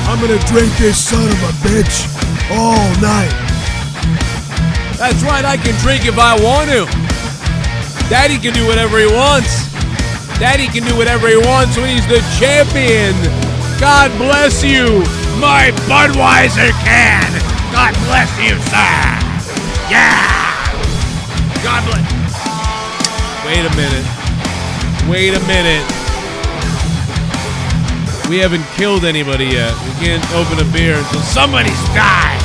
I'm gonna drink this son of a bitch all night. That's right, I can drink if I want to. Daddy can do whatever he wants. Daddy can do whatever he wants when he's the champion. God bless you, my Budweiser can. God bless you, sir. Yeah. God bless. Wait a minute. Wait a minute. We haven't killed anybody yet. We can't open a beer until somebody's died.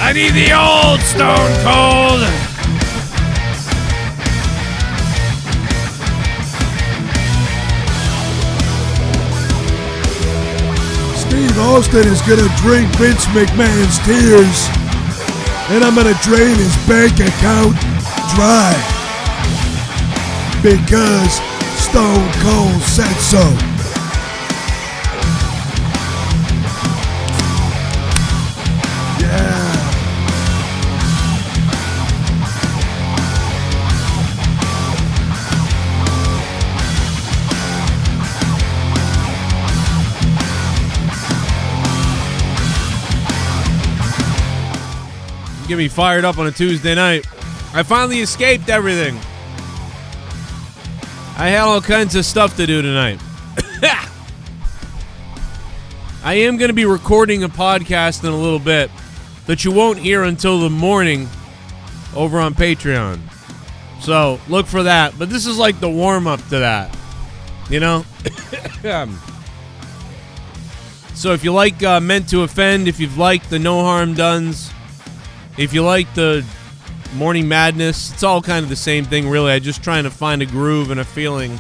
I need the old Stone Cold. Steve Austin is gonna drink Vince McMahon's tears, and I'm gonna drain his bank account dry because Stone Cold said so. Get me fired up on a Tuesday night. I finally escaped everything. I had all kinds of stuff to do tonight. I am going to be recording a podcast in a little bit that you won't hear until the morning over on Patreon. So look for that. But this is like the warm-up to that. You know? So if you like Meant to Offend, if you've liked the No Harm Dones, if you like the Morning Madness, it's all kind of the same thing, really. I'm just trying to find a groove and a feeling.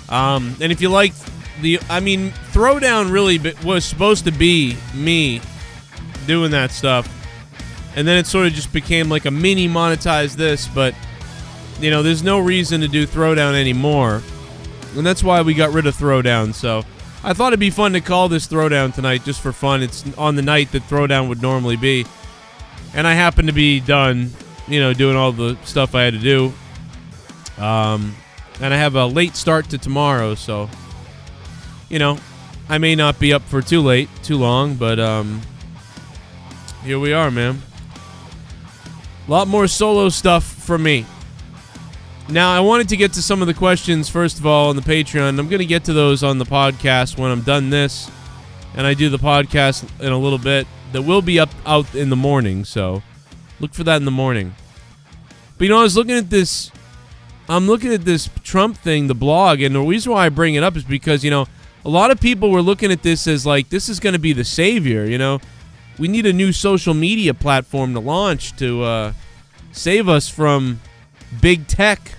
And if you like Throwdown really was supposed to be me doing that stuff. And then it sort of just became like a mini monetized this, but, you know, there's no reason to do Throwdown anymore. And that's why we got rid of Throwdown, so I thought it'd be fun to call this Throwdown tonight just for fun. It's on the night that Throwdown would normally be. And I happen to be done, you know, doing all the stuff I had to do. And I have a late start to tomorrow, so, you know, I may not be up for too long, but here we are, man. A lot more solo stuff from me. Now, I wanted to get to some of the questions, first of all, on the Patreon. I'm going to get to those on the podcast when I'm done this, and I do the podcast in a little bit. That will be out in the morning, so look for that in the morning. But, you know, I was looking at this. I'm looking at this Trump thing, the blog, and the reason why I bring it up is because, you know, a lot of people were looking at this as like, this is going to be the savior, you know. We need a new social media platform to launch to save us from big tech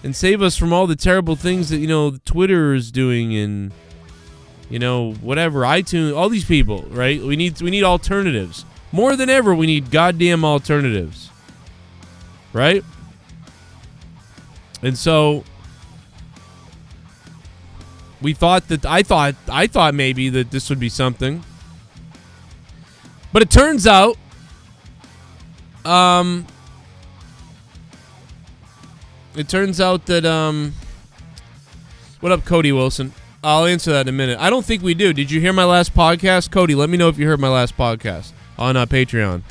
and save us from all the terrible things that, you know, Twitter is doing and, you know, whatever, iTunes, all these people, right? We need alternatives. More than ever, we need goddamn alternatives. Right? And so we thought that I thought maybe that this would be something. But it turns out that what up, Cody Wilson? I'll answer that in a minute. I don't think we do. Did you hear my last podcast? Cody, let me know if you heard my last podcast on Patreon.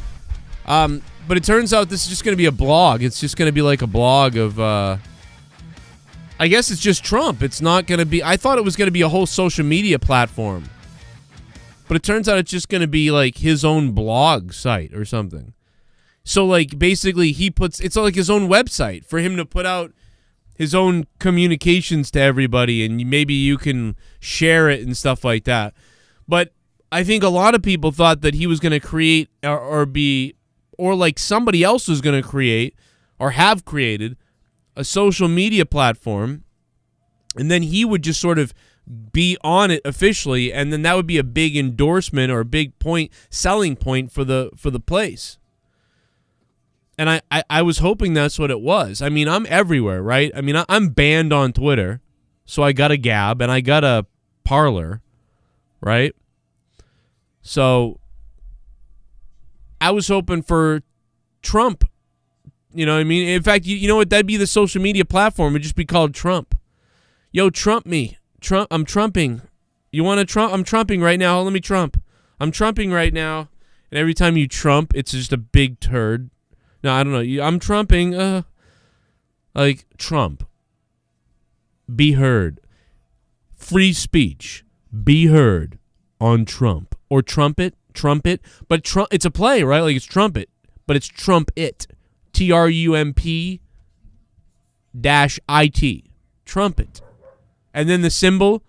But it turns out this is just going to be a blog. It's just going to be like a blog of, I guess it's just Trump. It's not going to be, I thought it was going to be a whole social media platform. But it turns out it's just going to be like his own blog site or something. So like basically it's like his own website for him to put out his own communications to everybody, and maybe you can share it and stuff like that. But I think a lot of people thought that he was going to create or like somebody else was going to create or have created a social media platform, and then he would just sort of be on it officially, and then that would be a big endorsement or a big selling point for the place. And I was hoping that's what it was. I mean, I'm everywhere, right? I mean, I'm banned on Twitter, so I got a Gab and I got a Parler, right? So I was hoping for Trump. You know what I mean? In fact, you know what? That'd be the social media platform. It'd just be called Trump. Yo, Trump me. Trump. I'm trumping. You want to Trump? I'm trumping right now. Let me Trump. I'm trumping right now. And every time you Trump, it's just a big turd. No, I don't know. I'm trumping. Like Trump. Be heard. Free speech. Be heard on Trump. Or trumpet. But it's a play, right? Like it's trumpet. But it's trumpet. TRUMP-IT. Trumpet. And then the symbol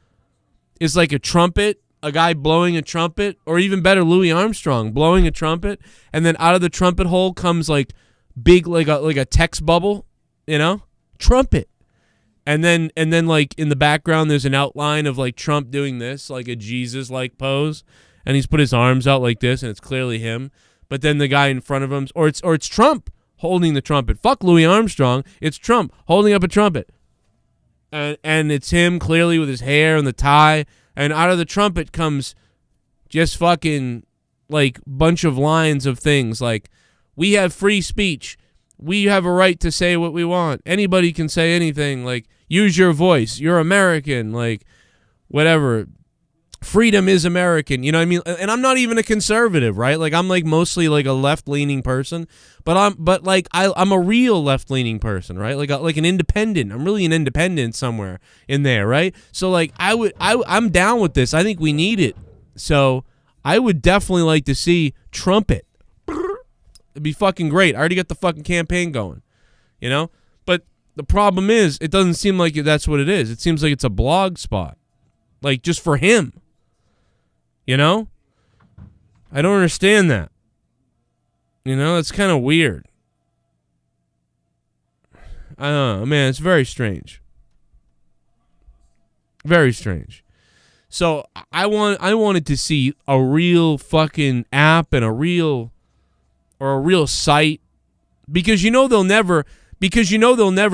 is like a trumpet, a guy blowing a trumpet, or even better, Louis Armstrong blowing a trumpet, and then out of the trumpet hole comes like big like a text bubble, you know? Trumpet. And then like in the background there's an outline of like Trump doing this, like a Jesus like pose, and he's put his arms out like this and it's clearly him. But then the guy in front of him or it's Trump holding the trumpet. Fuck Louis Armstrong. It's Trump holding up a trumpet. And it's him clearly with his hair and the tie. And out of the trumpet comes just fucking like bunch of lines of things like, we have free speech. We have a right to say what we want. Anybody can say anything. Like, use your voice. You're American. Like, whatever. Freedom is American. You know what I mean? And I'm not even a conservative, right? Like, I'm like mostly like a left-leaning person, but I'm a real left-leaning person, right? Like an independent. I'm really an independent somewhere in there, right? So like I'm down with this. I think we need it. So I would definitely like to see trumpet. It'd be fucking great. I already got the fucking campaign going, you know? But the problem is, it doesn't seem like that's what it is. It seems like it's a blog spot, like just for him. You know? I don't understand that. You know, it's kind of weird. I don't know, man. It's very strange. Very strange. So I wanted to see a real fucking app and a real site, because they'll never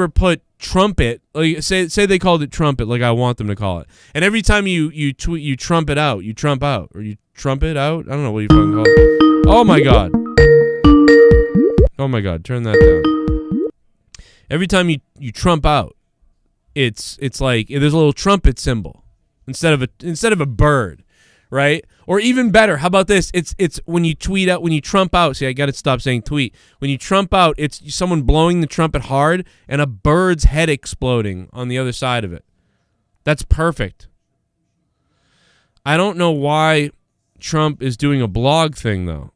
put trumpet, like say they called it trumpet like I want them to call it, and every time you tweet, you trump it out, you trump out, or you trumpet out, I don't know what you fucking call it. Oh my god, turn that down. Every time you trump out, it's like there's a little trumpet symbol instead of a bird, right? Or even better, how about this? It's when you tweet out, when you trump out. See, I got to stop saying tweet. When you trump out, it's someone blowing the trumpet hard and a bird's head exploding on the other side of it. That's perfect. I don't know why Trump is doing a blog thing, though.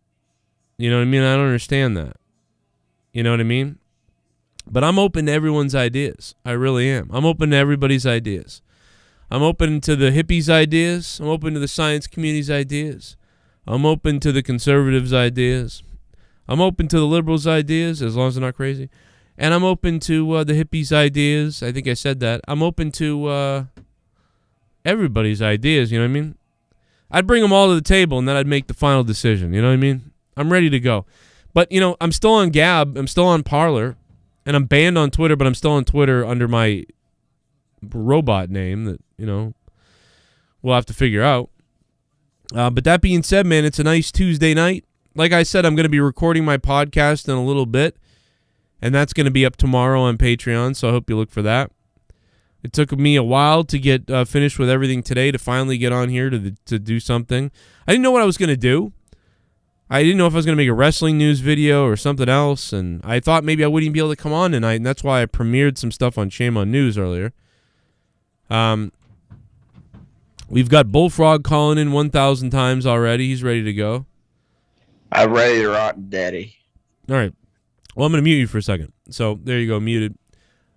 You know what I mean? I don't understand that. You know what I mean? But I'm open to everyone's ideas. I really am. I'm open to everybody's ideas. I'm open to the hippies' ideas. I'm open to the science community's ideas. I'm open to the conservatives' ideas. I'm open to the liberals' ideas, as long as they're not crazy. And I'm open to the hippies' ideas. I think I said that. I'm open to everybody's ideas, you know what I mean? I'd bring them all to the table, and then I'd make the final decision, you know what I mean? I'm ready to go. But, I'm still on Gab. I'm still on Parler. And I'm banned on Twitter, but I'm still on Twitter under my robot name that, we'll have to figure out. But that being said, man, it's a nice Tuesday night. Like I said, I'm going to be recording my podcast in a little bit, and that's going to be up tomorrow on Patreon, so I hope you look for that. It took me a while to get finished with everything today to finally get on here to do something. I didn't know what I was going to do. I didn't know if I was going to make a wrestling news video or something else, and I thought maybe I wouldn't even be able to come on tonight, and that's why I premiered some stuff on Shame on News earlier. We've got Bullfrog calling in 1,000 times already. He's ready to go. I'm ready to rock, Daddy. All right. Well, I'm going to mute you for a second. So there you go, muted.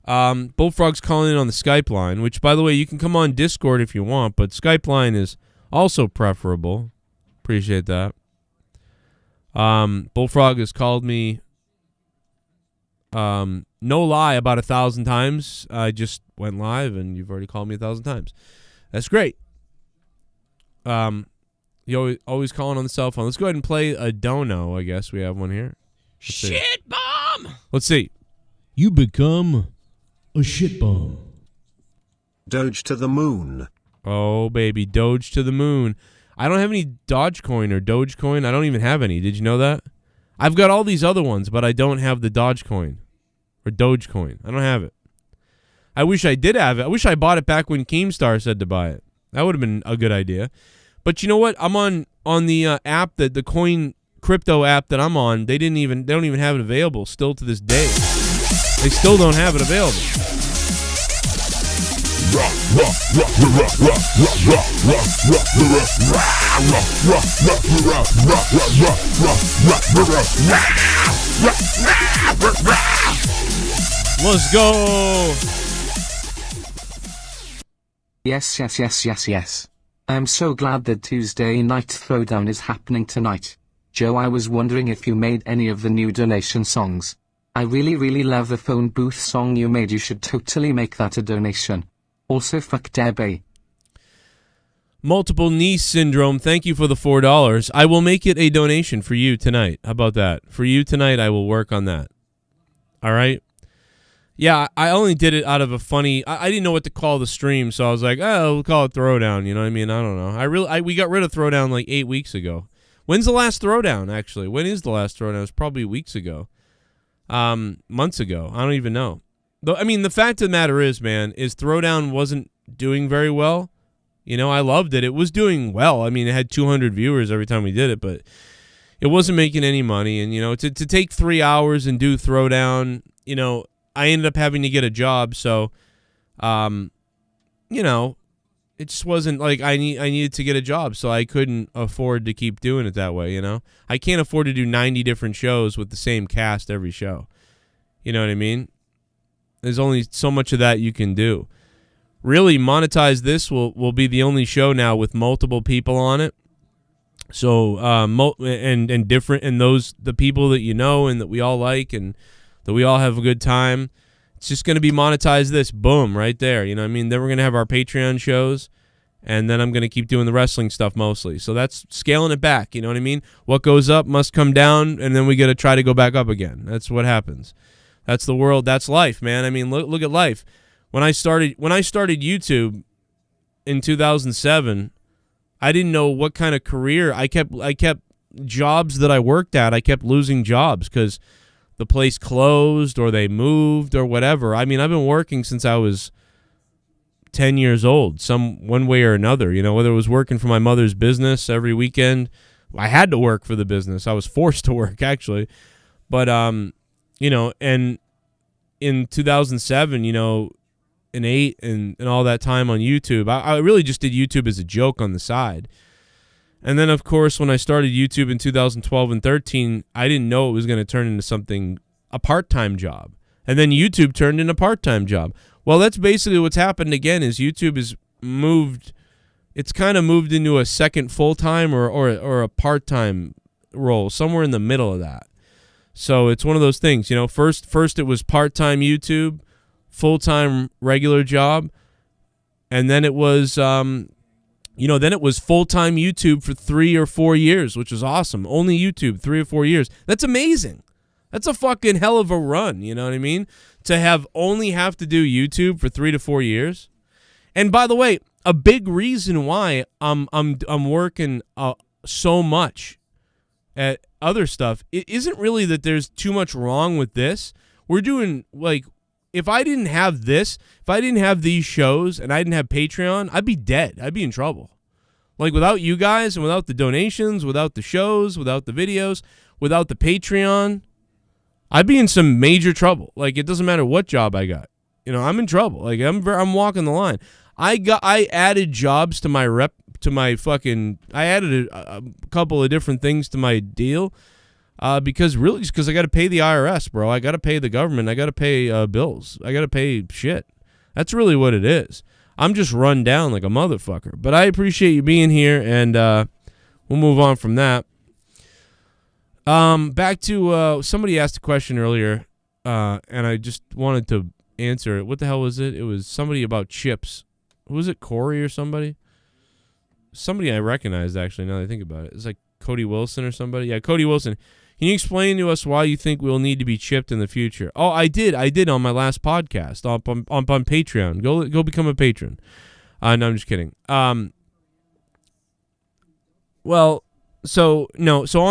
Bullfrog's calling in on the Skype line, which, by the way, you can come on Discord if you want, but Skype line is also preferable. Appreciate that. Bullfrog has called me, no lie, about 1,000 times. I just went live, and you've already called me 1,000 times. That's great. You always calling on the cell phone. Let's go ahead and play a dono. I guess we have one here. Shit bomb. Let's see. You become a shit bomb. Doge to the moon. Oh, baby. Doge to the moon. I don't have any DodgeCoin or DogeCoin. I don't even have any. Did you know that? I've got all these other ones, but I don't have the DodgeCoin or Dogecoin. I don't have it. I wish I did have it. I wish I bought it back when Keemstar said to buy it. That would have been a good idea. But you know what? I'm on the app, that the coin crypto app that I'm on. They don't even have it available still to this day. They still don't have it available. Let's go. Yes. I'm so glad that Tuesday Night Throwdown is happening tonight. Joe, I was wondering if you made any of the new donation songs. I really love the phone booth song you made. You should totally make that a donation. Also, fuck Debbie. Multiple niece syndrome. Thank you for the $4. I will make it a donation for you tonight. How about that? For you tonight, I will work on that. All right? Yeah, I only did it out of a funny... I didn't know what to call the stream, so I was like, oh, we'll call it Throwdown. You know what I mean? I don't know. We got rid of Throwdown like 8 weeks ago. When's the last Throwdown, actually? When is the last Throwdown? It was probably weeks ago. Months ago. I don't even know. Though, I mean, the fact of the matter is, man, is Throwdown wasn't doing very well. You know, I loved it. It was doing well. I mean, it had 200 viewers every time we did it, but it wasn't making any money. And, you know, to take 3 hours and do Throwdown, you know, I ended up having to get a job. So, you know, it just wasn't like I needed to get a job, so I couldn't afford to keep doing it that way, you know? I can't afford to do 90 different shows with the same cast every show. You know what I mean? There's only so much of that you can do. Really, Monetize This will be the only show now with multiple people on it. So, and different, and those, the people that you know and that we all like and that we all have a good time. It's just going to be Monetize This. Boom, right there. You know what I mean? Then we're going to have our Patreon shows, and then I'm going to keep doing the wrestling stuff mostly. So that's scaling it back. You know what I mean? What goes up must come down, and then we got to try to go back up again. That's what happens. That's the world. That's life, man. I mean, look at life. When I started YouTube in 2007, I didn't know what kind of career. I kept jobs that I worked at. I kept losing jobs because the place closed or they moved or whatever. I mean, I've been working since I was 10 years old, one way or another, you know, whether it was working for my mother's business every weekend. I had to work for the business. I was forced to work, actually. But, you know, and in 2007, you know, and 8 and all that time on YouTube, I really just did YouTube as a joke on the side. And then, of course, when I started YouTube in 2012 and 13, I didn't know it was going to turn into a part-time job. And then YouTube turned into a part-time job. Well, that's basically what's happened again is YouTube has moved. It's kind of moved into a second full-time or a part-time role, somewhere in the middle of that. So it's one of those things, you know, first it was part-time YouTube, full-time regular job, and then it was then it was full-time YouTube for 3 or 4 years, which was awesome. Only YouTube, 3 or 4 years. That's amazing. That's a fucking hell of a run, you know what I mean? To only have to do YouTube for 3 to 4 years. And by the way, a big reason why I'm working so much at other stuff, it isn't really that there's too much wrong with this. We're doing, like, if I didn't have this, if I didn't have these shows and I didn't have Patreon, I'd be dead. I'd be in trouble. Like, without you guys and without the donations, without the shows, without the videos, without the Patreon, I'd be in some major trouble. Like, it doesn't matter what job I got. You know, I'm in trouble. Like, I'm walking the line. I added jobs to my I added a couple of different things to my deal. Because I got to pay the IRS, bro. I got to pay the government. I got to pay bills. I got to pay shit. That's really what it is. I'm just run down like a motherfucker. But I appreciate you being here, and we'll move on from that. Back to somebody asked a question earlier, and I just wanted to answer it. What the hell was it? It was somebody about chips. Who was it? Corey or somebody? Somebody I recognized, actually, now that I think about it. It's like Cody Wilson or somebody. Yeah, Cody Wilson. Can you explain to us why you think we'll need to be chipped in the future? Oh, I did on my last podcast on Patreon. Go become a patron. No, I'm just kidding. So on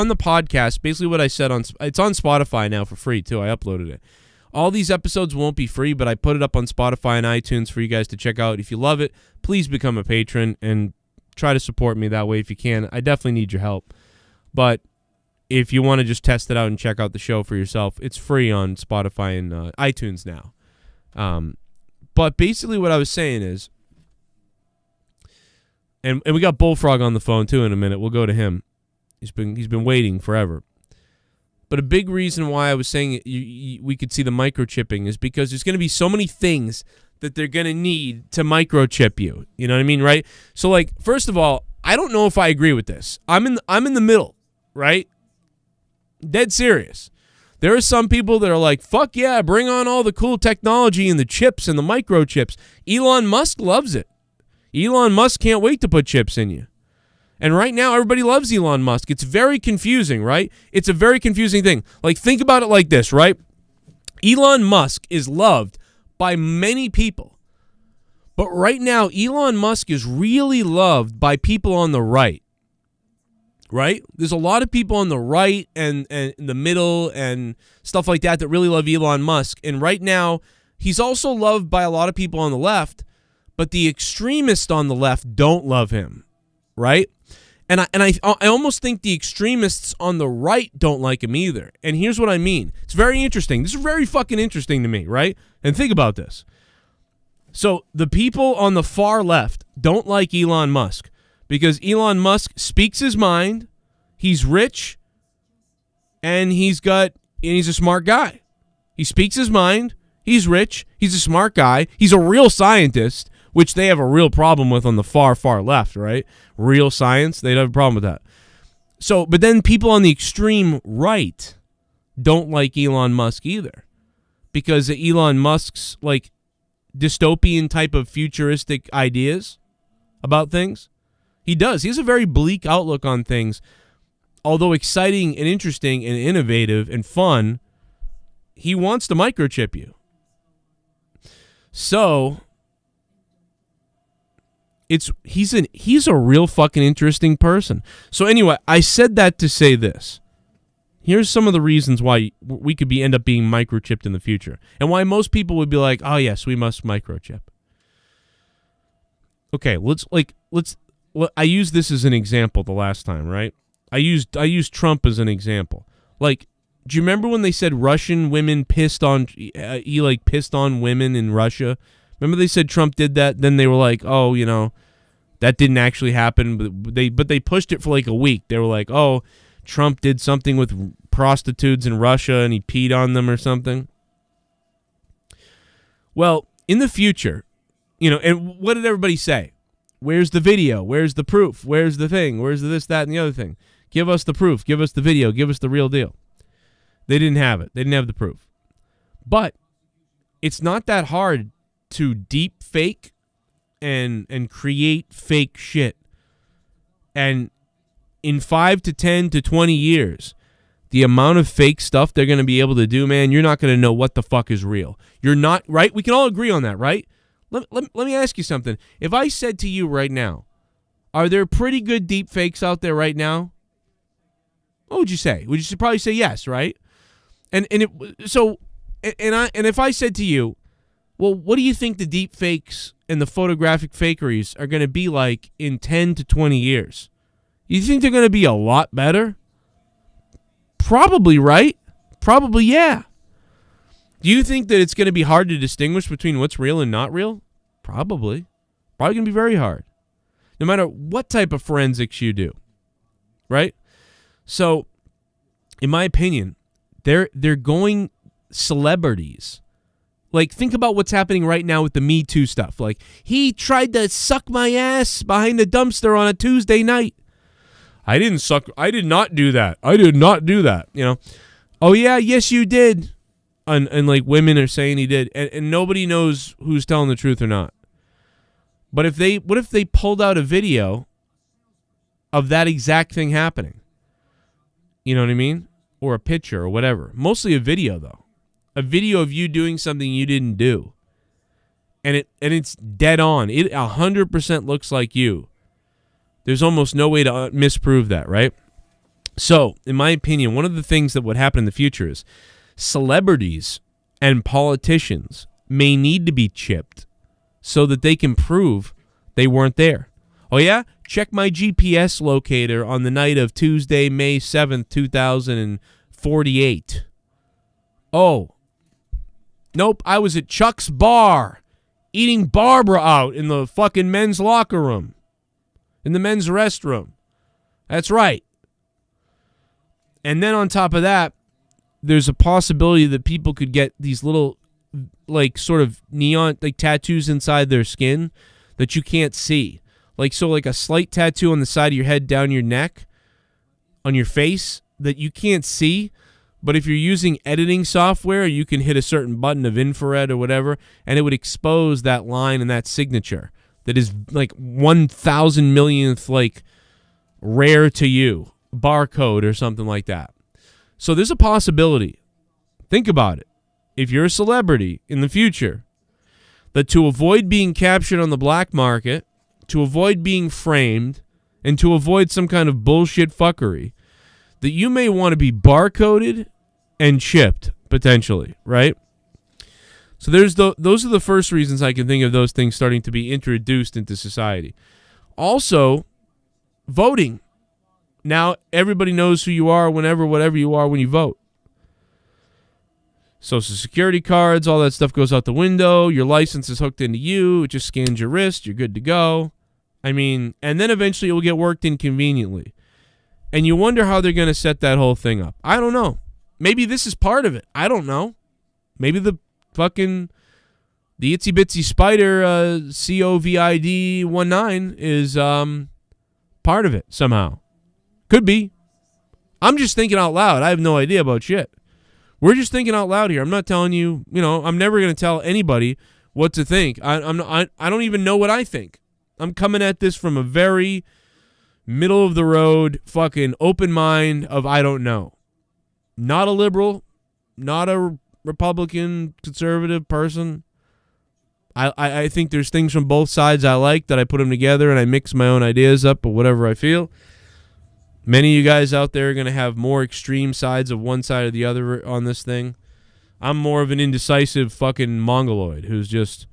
the podcast, basically what I said it's on Spotify now for free too. I uploaded it. All these episodes won't be free, but I put it up on Spotify and iTunes for you guys to check out. If you love it, please become a patron and try to support me that way if you can. I definitely need your help. But if you want to just test it out and check out the show for yourself, it's free on Spotify and iTunes now. But basically what I was saying is, and we got Bullfrog on the phone too in a minute. We'll go to him. He's been waiting forever. But a big reason why I was saying we could see the microchipping is because there's going to be so many things that they're going to need to microchip you. You know what I mean, right? So, like, first of all, I don't know if I agree with this. I'm in the middle, right? Dead serious. There are some people that are like, fuck yeah, bring on all the cool technology and the chips and the microchips. Elon Musk loves it. Elon Musk can't wait to put chips in you. And right now, everybody loves Elon Musk. It's very confusing, right? It's a very confusing thing. Like, think about it like this, right? Elon Musk is loved by many people. But right now, Elon Musk is really loved by people on the right. Right? There's a lot of people on the right and in the middle and stuff like that really love Elon Musk. And right now, he's also loved by a lot of people on the left, but the extremists on the left don't love him. Right? And I almost think the extremists on the right don't like him either. And here's what I mean. It's very interesting. This is very fucking interesting to me, right? And think about this. So the people on the far left don't like Elon Musk because Elon Musk speaks his mind, he's rich, and he's a smart guy. He speaks his mind, he's rich, he's a smart guy, he's a real scientist, which they have a real problem with on the far, far left, right? Real science, they have a problem with that. So, but then people on the extreme right don't like Elon Musk either because of Elon Musk's, like, dystopian type of futuristic ideas about things. He does. He has a very bleak outlook on things. Although exciting and interesting and innovative and fun, he wants to microchip you. So he's a real fucking interesting person. So anyway, I said that to say this. Here's some of the reasons why we could end up being microchipped in the future, and why most people would be like, "Oh yes, we must microchip." Okay, I used this as an example the last time, right? I used Trump as an example. Like, do you remember when they said Russian women pissed on women in Russia? Remember they said Trump did that? Then they were like, "Oh, you know, that didn't actually happen." But they pushed it for like a week. They were like, "Oh, Trump did something with prostitutes in Russia and he peed on them or something." Well, in the future, you know, and what did everybody say? Where's the video? Where's the proof? Where's the thing? Where's the this, that, and the other thing? Give us the proof. Give us the video. Give us the real deal. They didn't have it. They didn't have the proof. But it's not that hard to deep fake and create fake shit. And in 5 to 10 to 20 years, the amount of fake stuff they're going to be able to do, man, you're not going to know what the fuck is real. You're not, right? We can all agree on that, right? Let me ask you something. If I said to you right now, are there pretty good deep fakes out there right now? What would you say? Would you probably say yes, right? And if I said to you, well, what do you think the deep fakes and the photographic fakeries are going to be like in 10 to 20 years? You think they're going to be a lot better? Probably, right? Probably, yeah. Do you think that it's going to be hard to distinguish between what's real and not real? Probably. Probably going to be very hard. No matter what type of forensics you do. Right? So, in my opinion, they're going celebrities. Like, think about what's happening right now with the Me Too stuff. Like, he tried to suck my ass behind the dumpster on a Tuesday night. I didn't suck. I did not do that. I did not do that. You know. Oh yeah, yes you did. And like women are saying he did, and nobody knows who's telling the truth or not. But what if they pulled out a video of that exact thing happening? You know what I mean? Or a picture or whatever. Mostly a video though. A video of you doing something you didn't do. And it's dead on. It 100% looks like you. There's almost no way to misprove that, right? So, in my opinion, one of the things that would happen in the future is celebrities and politicians may need to be chipped so that they can prove they weren't there. Oh yeah? Check my GPS locator on the night of Tuesday, May 7th, 2048. Oh. Nope, I was at Chuck's bar eating Barbara out in the fucking men's locker room. In the men's restroom. That's right. And then on top of that, there's a possibility that people could get these little, like, sort of neon, like, tattoos inside their skin that you can't see. Like, so, like, a slight tattoo on the side of your head, down your neck, on your face, that you can't see. But if you're using editing software, you can hit a certain button of infrared or whatever, and it would expose that line and that signature that is, like, 1,000 millionth, like, rare to you. Barcode or something like that. So there's a possibility. Think about it. If you're a celebrity in the future, that to avoid being captured on the black market, to avoid being framed, and to avoid some kind of bullshit fuckery, that you may want to be barcoded and chipped, potentially, right? So those are the first reasons I can think of those things starting to be introduced into society. Also, voting. Now, everybody knows who you are whenever, whatever you are when you vote. Social security cards, all that stuff goes out the window. Your license is hooked into you. It just scans your wrist. You're good to go. I mean, and then eventually it will get worked in conveniently. And you wonder how they're going to set that whole thing up. I don't know. Maybe this is part of it. I don't know. Maybe the itsy bitsy spider COVID-19 is part of it somehow. Could be. I'm just thinking out loud. I have no idea about shit. We're just thinking out loud here. I'm not telling you, I'm never going to tell anybody what to think. I don't even know what I think. I'm coming at this from a very middle of the road, fucking open mind of I don't know. Not a liberal, not a Republican, conservative person. I think there's things from both sides I like that I put them together and I mix my own ideas up or whatever I feel. Many of you guys out there are going to have more extreme sides of one side or the other on this thing. I'm more of an indecisive fucking mongoloid who's just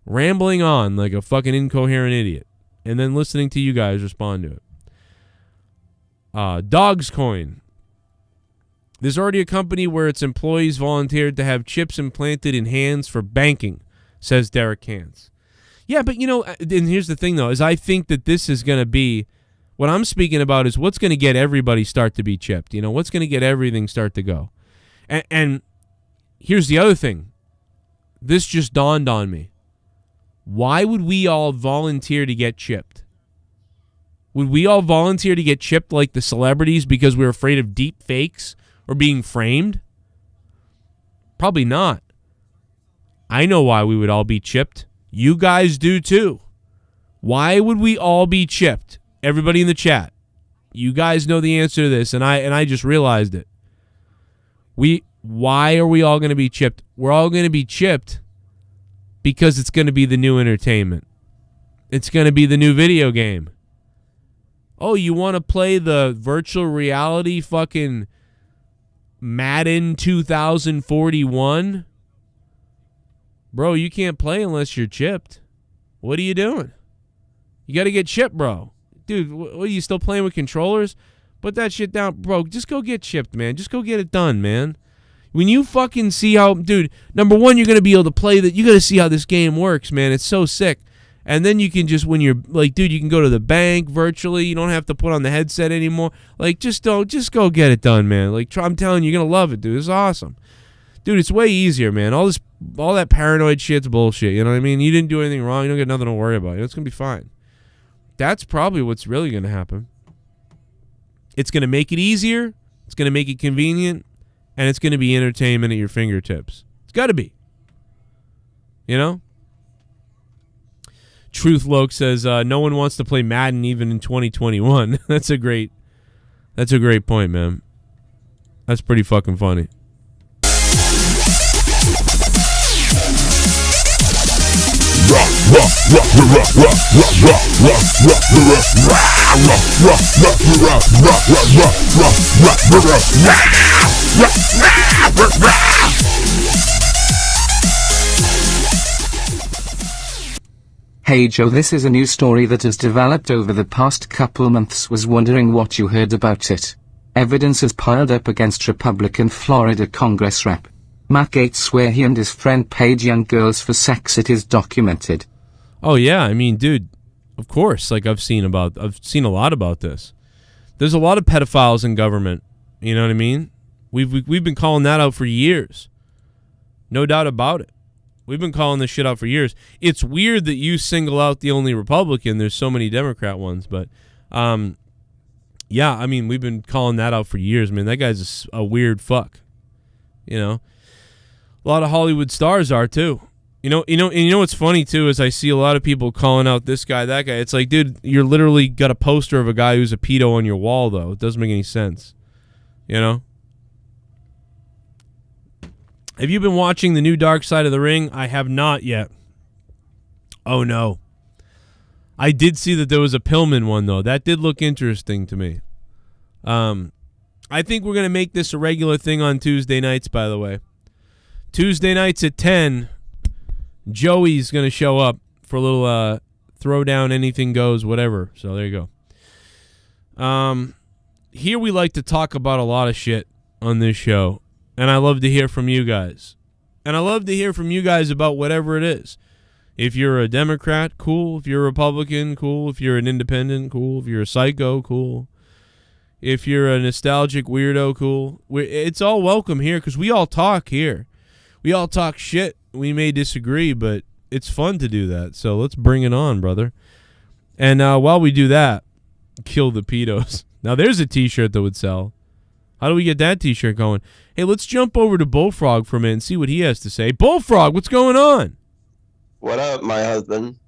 rambling on like a fucking incoherent idiot and then listening to you guys respond to it. DodgeCoin. There's already a company where its employees volunteered to have chips implanted in hands for banking, says Derek Kantz. Yeah, but and here's the thing though, is I think that this is going to be, what I'm speaking about is what's going to get everybody start to be chipped. What's going to get everything start to go. And here's the other thing. This just dawned on me. Why would we all volunteer to get chipped? Would we all volunteer to get chipped like the celebrities because we're afraid of deep fakes or being framed? Probably not. I know why we would all be chipped. You guys do too. Why would we all be chipped? Everybody in the chat, you guys know the answer to this, and I just realized it. Why are we all going to be chipped? We're all going to be chipped because it's going to be the new entertainment. It's going to be the new video game. Oh, you want to play the virtual reality fucking Madden 2041? Bro, you can't play unless you're chipped. What are you doing? You got to get chipped, bro. Dude, what are you still playing with controllers? Put that shit down. Bro, just go get chipped, man. Just go get it done, man. When you fucking see how, dude, number one, you're going to be able to play that. You got to see how this game works, man. It's so sick. And then you can just, when you're like, dude, you can go to the bank virtually. You don't have to put on the headset anymore. Like, just go get it done, man. Like, I'm telling you, you're going to love it, dude. It's awesome. Dude, it's way easier, man. All that paranoid shit's bullshit. You know what I mean? You didn't do anything wrong. You don't get nothing to worry about. It's going to be fine. That's probably what's really going to happen. It's going to make it easier. It's going to make it convenient. And it's going to be entertainment at your fingertips. It's got to be. You know? Truth Loke says, no one wants to play Madden even in 2021. That's a great point, man. That's pretty fucking funny. Hey Joe, this is a new story that has developed over the past couple months. Was wondering what you heard about it. Evidence has piled up against Republican Florida Congress Rep. Matt Gaetz swear he and his friend paid young girls for sex. It is documented. Oh yeah, I mean, dude, of course. Like I've seen a lot about this. There's a lot of pedophiles in government. You know what I mean? We've been calling that out for years. No doubt about it. We've been calling this shit out for years. It's weird that you single out the only Republican. There's so many Democrat ones, but yeah, I mean, we've been calling that out for years. Man, that guy's a weird fuck. You know, a lot of Hollywood stars are too. You know what's funny too is I see a lot of people calling out this guy, that guy. It's like, dude, you're literally got a poster of a guy who's a pedo on your wall, though. It doesn't make any sense. You know. Have you been watching the new Dark Side of the Ring? I have not yet. Oh, no. I did see that there was a Pillman one, though. That did look interesting to me. I think we're going to make this a regular thing on Tuesday nights, by the way. Tuesday nights at 10, Joey's going to show up for a little throw down, anything goes, whatever. So there you go. Here we like to talk about a lot of shit on this show. And I love to hear from you guys. And I love to hear from you guys about whatever it is. If you're a Democrat, cool. If you're a Republican, cool. If you're an independent, cool. If you're a psycho, cool. If you're a nostalgic weirdo, cool. It's all welcome here because we all talk here. We all talk shit. We may disagree, but it's fun to do that. So let's bring it on, brother. And while we do that, kill the pedos. Now there's a t-shirt that would sell. How do we get that t-shirt going? Hey, let's jump over to Bullfrog for a minute and see what he has to say. Bullfrog, what's going on? What up, my husband?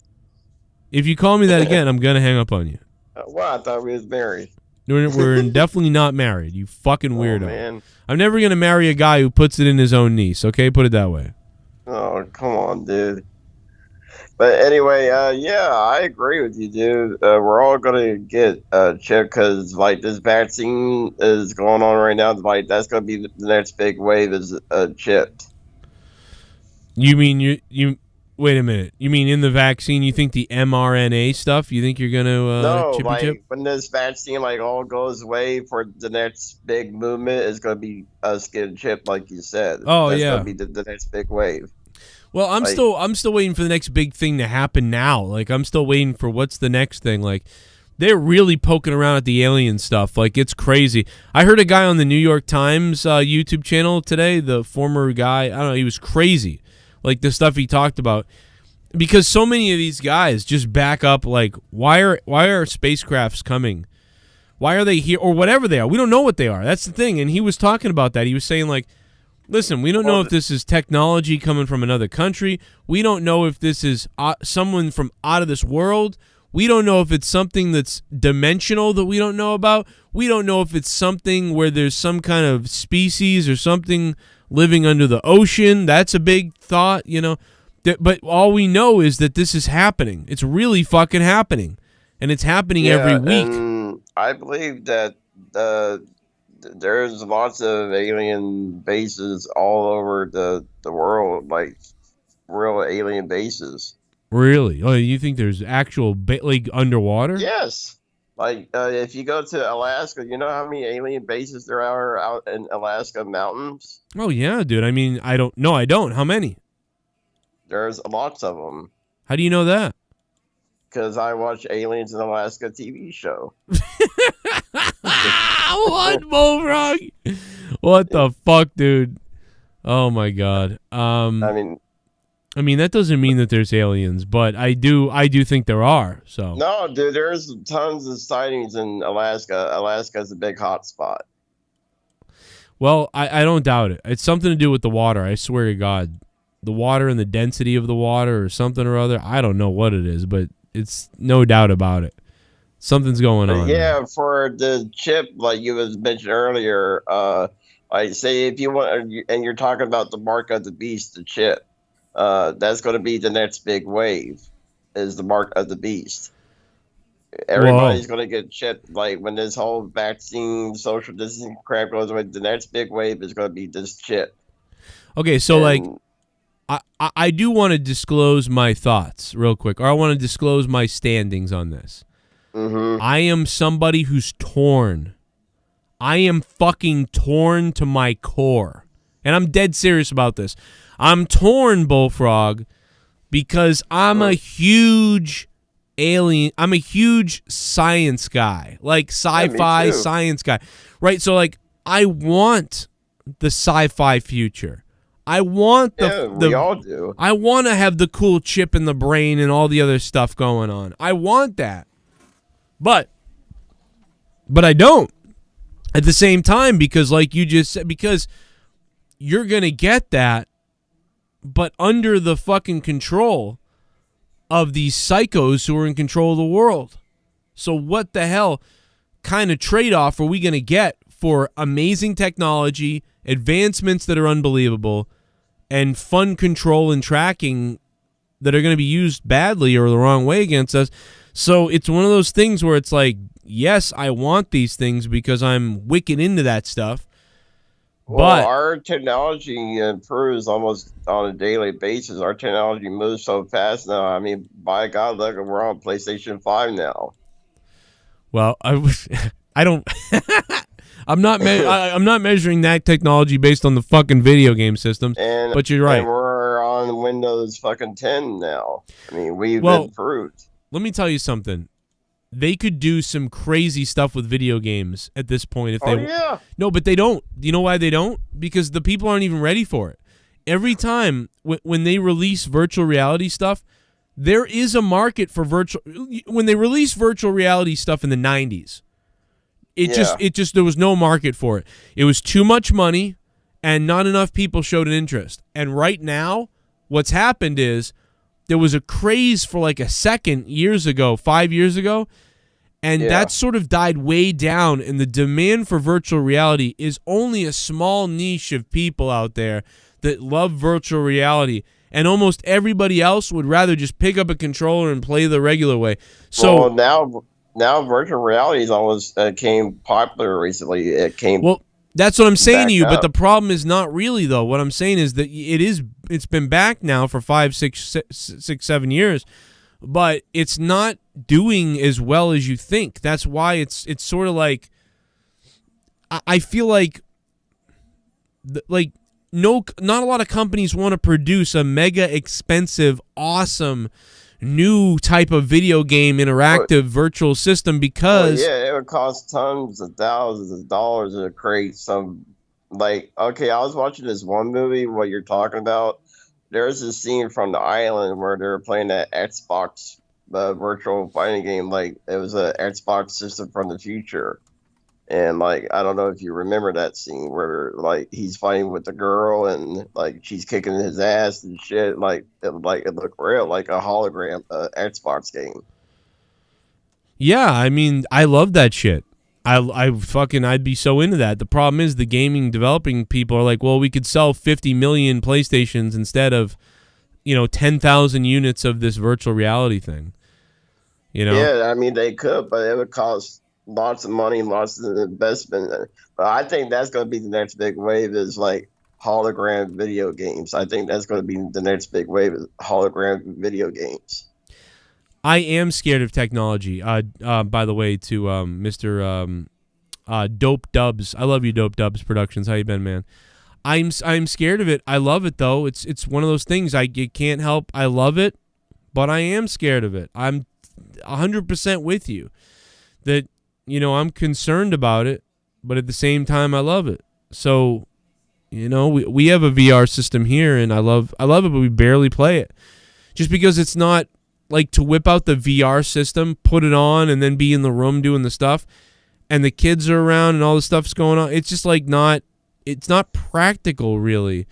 If you call me that again, I'm going to hang up on you. Well, I thought we was married. We're definitely not married, you fucking weirdo. Oh, man. I'm never going to marry a guy who puts it in his own niece, okay? Put it that way. Oh, come on, dude. But anyway, yeah, I agree with you, dude. We're all gonna get chipped because, like, this vaccine is going on right now. Like, that's gonna be the next big wave is chipped. You mean you? Wait a minute. You mean in the vaccine? You think the mRNA stuff? You think you're gonna no, chip like chip? when this vaccine like all goes away, for the next big movement is gonna be us getting chipped, like you said. Oh, that's yeah. gonna be the next big wave. Well, I'm still waiting for the next big thing to happen now. Like, I'm still waiting for what's the next thing. Like, they're really poking around at the alien stuff. Like, it's crazy. I heard a guy on the New York Times YouTube channel today, the former guy, I don't know, he was crazy. Like, the stuff he talked about. Because so many of these guys just back up, like, why are spacecrafts coming? Why are they here? Or whatever they are. We don't know what they are. That's the thing. And he was talking about that. He was saying, like, listen, we don't know if this is technology coming from another country. We don't know if this is someone from out of this world. We don't know if it's something that's dimensional that we don't know about. We don't know if it's something where there's some kind of species or something living under the ocean. That's a big thought, you know. But all we know is that this is happening. It's really fucking happening. And it's happening every week. And I believe that there's lots of alien bases all over the world, like real alien bases. Really? Oh, you think there's actual like underwater? Yes. Like if you go to Alaska, you know how many alien bases there are out in Alaska mountains? Oh yeah, dude. I mean, I don't. No, I don't. How many? There's lots of them. How do you know that? Because I watch Aliens in Alaska TV show. What, Bullfrog? What the fuck, dude? Oh my god. I mean, I mean, that doesn't mean that there's aliens, but I do think there are. So No, dude, there's tons of sightings in Alaska. Alaska's a big hot spot. well, I don't doubt it. It's something to do with the water. I swear to God, the water and the density of the water, or something or other. I don't know what it is, but it's no doubt about it. Something's going on. Yeah, for the chip, like you was mentioned earlier, like say if you want, and you're talking about the mark of the beast, the chip, that's going to be the next big wave, is the mark of the beast. Everybody's going to get chipped. Like when this whole vaccine, social distancing crap goes away, the next big wave is going to be this chip. Okay, so like, I do want to disclose my thoughts real quick, or I want to disclose my standings on this. Mm-hmm. I am somebody who's torn. I am fucking torn to my core. And I'm dead serious about this. I'm torn, Bullfrog, because I'm a huge alien. I'm a huge science guy, like sci-fi science guy. Right? So, like, I want the sci-fi future. I want we all do. I want to have the cool chip in the brain and all the other stuff going on. I want that. But I don't at the same time, because like you just said, because you're going to get that, but under the fucking control of these psychos who are in control of the world. So what the hell kind of trade-off are we going to get for amazing technology, advancements that are unbelievable, and fun control and tracking that are going to be used badly or the wrong way against us? So it's one of those things where it's like, yes, I want these things because I'm wicked into that stuff. Well, But our technology improves almost on a daily basis. Our technology moves so fast now. I mean, by God, look, we're on PlayStation 5 now. well, I don't. I'm not measuring that technology based on the fucking video game systems. But you're right. And we're on Windows fucking 10 now. I mean, we've improved. Let me tell you something. They could do some crazy stuff with video games at this point if they. Yeah. No, but they don't. You know why they don't? Because the people aren't even ready for it. Every time when they release virtual reality stuff, there is a market for virtual. When they release virtual reality stuff in the 90s, it just there was no market for it. It was too much money, and not enough people showed an interest. And right now, what's happened is, there was a craze for like a second 5 years ago, and that sort of died way down, and the demand for virtual reality is only a small niche of people out there that love virtual reality, and almost everybody else would rather just pick up a controller and play the regular way. So now virtual reality is almost came popular recently. It came That's what I'm saying to you, up. but the problem is not really, though. What I'm saying is that it's been back now for 5, 6, 7 years, but it's not doing as well as you think. That's why it's sort of like, I feel like not a lot of companies want to produce a mega expensive, awesome new type of video game interactive virtual system because it would cost tons of thousands of dollars to create some. Like, okay, I was watching this one movie, what you're talking about. There's this scene from The Island where they were playing that Xbox virtual fighting game. Like, it was an Xbox system from the future. And, like, I don't know if you remember that scene where, like, he's fighting with the girl and, like, she's kicking his ass and shit. Like, it looked real, like a hologram Xbox game. Yeah, I mean, I love that shit. I'd be so into that. The problem is the gaming developing people are like, well, we could sell 50 million PlayStations instead of, 10,000 units of this virtual reality thing. Yeah, I mean, they could, but it would cost lots of money, lots of investment. But I think that's going to be the next big wave is like hologram video games. I think that's going to be the next big wave is hologram video games. I am scared of technology. By the way, to Mr. Dope Dubs. I love you, Dope Dubs Productions. How you been, man? I'm scared of it. I love it though. It's one of those things I can't help. I love it, but I am scared of it. I'm 100% with you. That I'm concerned about it, but at the same time I love it. So You know, we have a VR system here, and I love it, but we barely play it. Just because it's not like to whip out the VR system, put it on, and then be in the room doing the stuff, and the kids are around and all the stuff's going on. It's just like it's not practical really,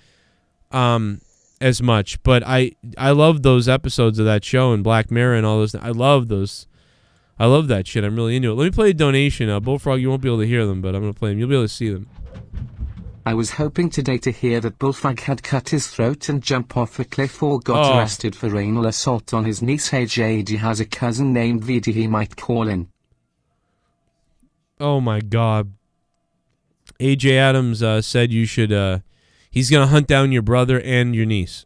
as much. But I love those episodes of that show and Black Mirror and all those. I love those. I love that shit. I'm really into it. Let me play a donation. Bullfrog, you won't be able to hear them, but I'm going to play them. You'll be able to see them. I was hoping today to hear that Bullfrog had cut his throat and jump off a cliff or got arrested for anal assault on his niece. AJ has a cousin named VD he might call in. Oh my God. AJ Adams said you should, he's going to hunt down your brother and your niece.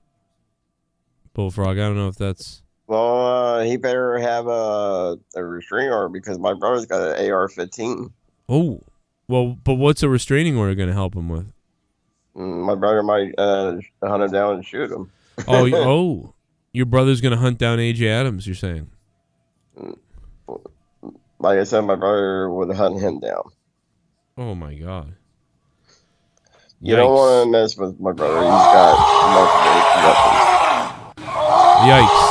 Bullfrog, I don't know if that's... Well, he better have a restraining order because my brother's got an AR-15. Oh. Well, but what's a restraining order going to help him with? My brother might hunt him down and shoot him. Oh, your brother's going to hunt down AJ Adams, you're saying? Like I said, my brother would hunt him down. Oh, my God. You don't want to mess with my brother. He's got multiple weapons. Yikes.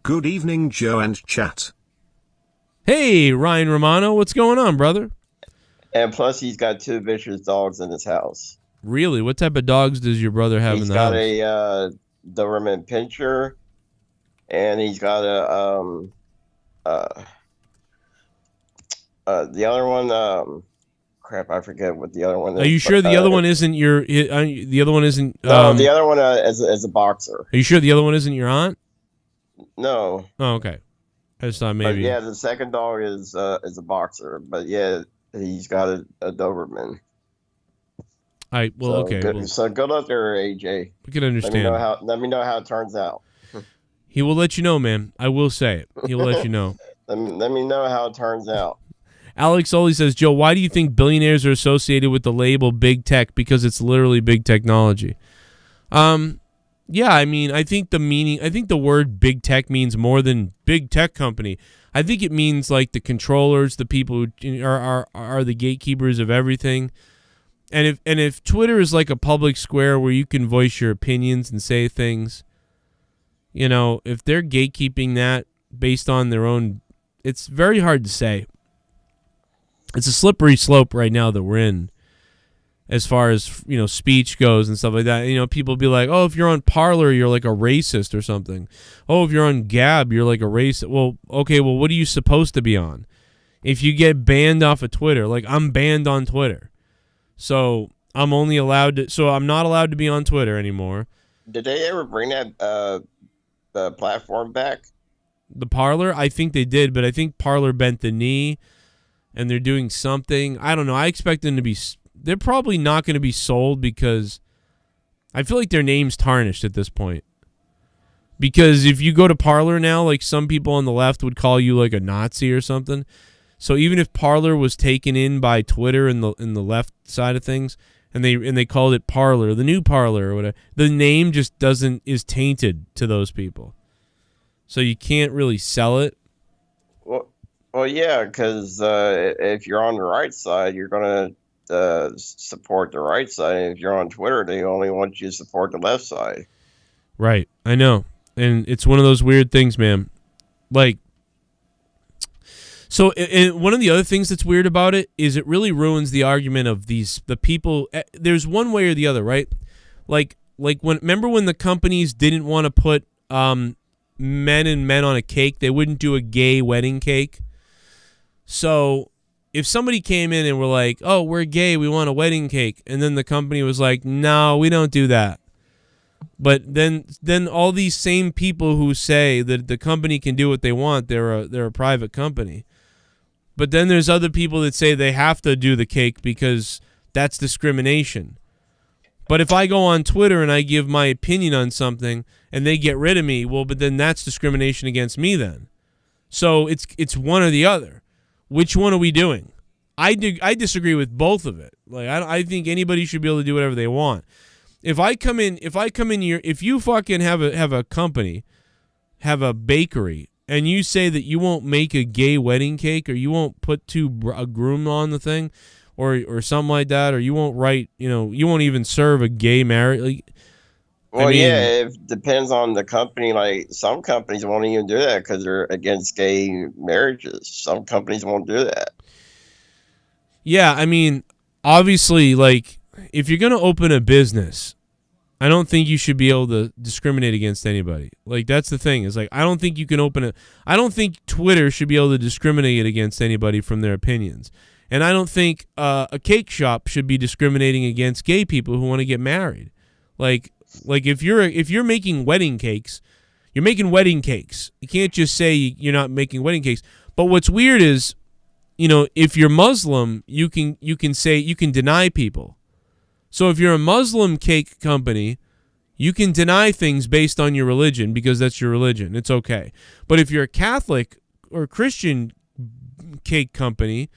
Good evening, Joe and chat. Hey, Ryan Romano, what's going on, brother? And plus, he's got 2 vicious dogs in his house. Really? What type of dogs does your brother have in the house? He's got a Doberman Pinscher, and he's got the other one. Crap, I forget what the other one is. Are you sure the other one isn't your? The other one isn't. No, the other one is a boxer. Are you sure the other one isn't your aunt? No. Oh, okay. I just thought maybe. But yeah, the second dog is a boxer, but yeah, he's got a Doberman. Okay. Good, so good luck there, AJ. We can understand. Let me know how it turns out. He will let you know, man. I will say it. He will let you know. Let me know how it turns out. Alex Oli says, Joe, why do you think billionaires are associated with the label big tech? Because it's literally big technology. Yeah, I mean, I think the word big tech means more than big tech company. I think it means like the controllers, the people who are the gatekeepers of everything. And if Twitter is like a public square where you can voice your opinions and say things, you know, if they're gatekeeping that based on their own, it's very hard to say. It's a slippery slope right now that we're in. As far as, you know, speech goes and stuff like that. You know, people be like, oh, if you're on Parler, you're like a racist or something. Oh, if you're on Gab, you're like a racist. Well, okay, well, what are you supposed to be on? If you get banned off of Twitter, like I'm banned on Twitter. So I'm not allowed to be on Twitter anymore. Did they ever bring that the platform back? The Parler? I think they did, but I think Parler bent the knee and they're doing something. I don't know. I expect them to be... They're probably not going to be sold because I feel like their name's tarnished at this point. Because if you go to Parler now, like some people on the left would call you like a Nazi or something. So even if Parler was taken in by Twitter in the left side of things, and they called it Parler, the new Parler or whatever, the name just is tainted to those people. So you can't really sell it. Well, yeah, because if you're on the right side, you're gonna support the right side. And if you're on Twitter, they only want you to support the left side. Right, I know, and it's one of those weird things, man. Like, so, and one of the other things that's weird about it is it really ruins the argument of the people. There's one way or the other, right? Like remember when the companies didn't want to put men and men on a cake? They wouldn't do a gay wedding cake. So if somebody came in and were like, oh, we're gay, we want a wedding cake, and then the company was like, no, we don't do that. But then all these same people who say that the company can do what they want, they're a private company. But then there's other people that say they have to do the cake because that's discrimination. But if I go on Twitter and I give my opinion on something and they get rid of me, well, but then that's discrimination against me then. So it's one or the other. Which one are we doing? I disagree with both of it. Like I think anybody should be able to do whatever they want. If I come in here, if you fucking have a company, have a bakery, and you say that you won't make a gay wedding cake, or you won't put a groom on the thing, or something like that, or you won't write, you won't even serve a gay marriage. Like, Well, yeah, it depends on the company. Like, some companies won't even do that because they're against gay marriages. Some companies won't do that. Yeah, I mean, obviously, like, if you're going to open a business, I don't think you should be able to discriminate against anybody. Like, that's the thing. Is like, I don't think you can I don't think Twitter should be able to discriminate against anybody from their opinions. And I don't think a cake shop should be discriminating against gay people who want to get married. Like if you're making wedding cakes, you're making wedding cakes. You can't just say you're not making wedding cakes. But what's weird is, if you're Muslim, you can deny people. So if you're a Muslim cake company, you can deny things based on your religion because that's your religion. It's okay. But if you're a Catholic or Christian cake company,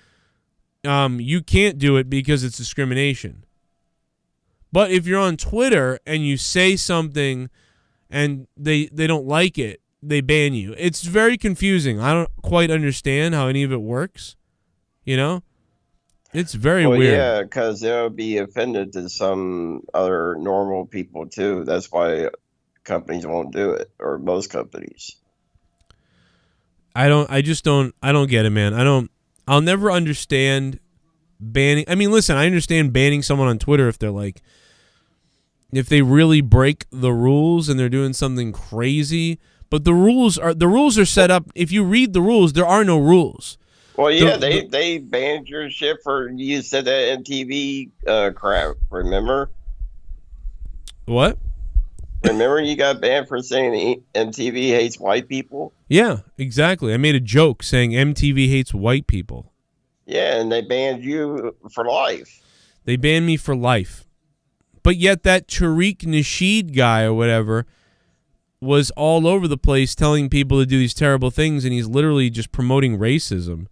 you can't do it because it's discrimination. But if you're on Twitter and you say something and they don't like it, they ban you. It's very confusing. I don't quite understand how any of it works. It's very weird. Yeah, because they'll be offended to some other normal people too. That's why companies won't do it, or most companies. I don't get it, man. I'll never understand banning. I mean, listen, I understand banning someone on Twitter if they really break the rules and they're doing something crazy. But the rules are set up. If you read the rules, there are no rules. Well, yeah, they banned your shit for you said that MTV crap. Remember? What? Remember you got banned for saying MTV hates white people? Yeah, exactly. I made a joke saying MTV hates white people. Yeah, and they banned you for life. They banned me for life. But yet that Tariq Nasheed guy or whatever was all over the place telling people to do these terrible things, and he's literally just promoting racism.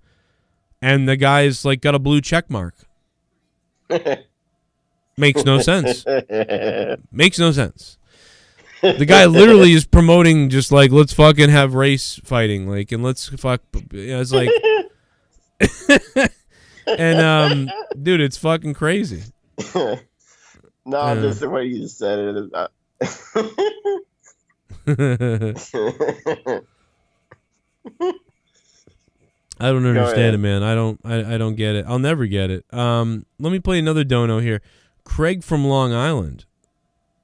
And the guy's like got a blue check mark. Makes no sense. Makes no sense. The guy literally is promoting just like, let's fucking have race fighting, like, and let's fuck. It's like, and dude, it's fucking crazy. No, just the way you said it is not. I don't understand it, man. I don't get it. I'll never get it. Let me play another dono here. Craig from Long Island.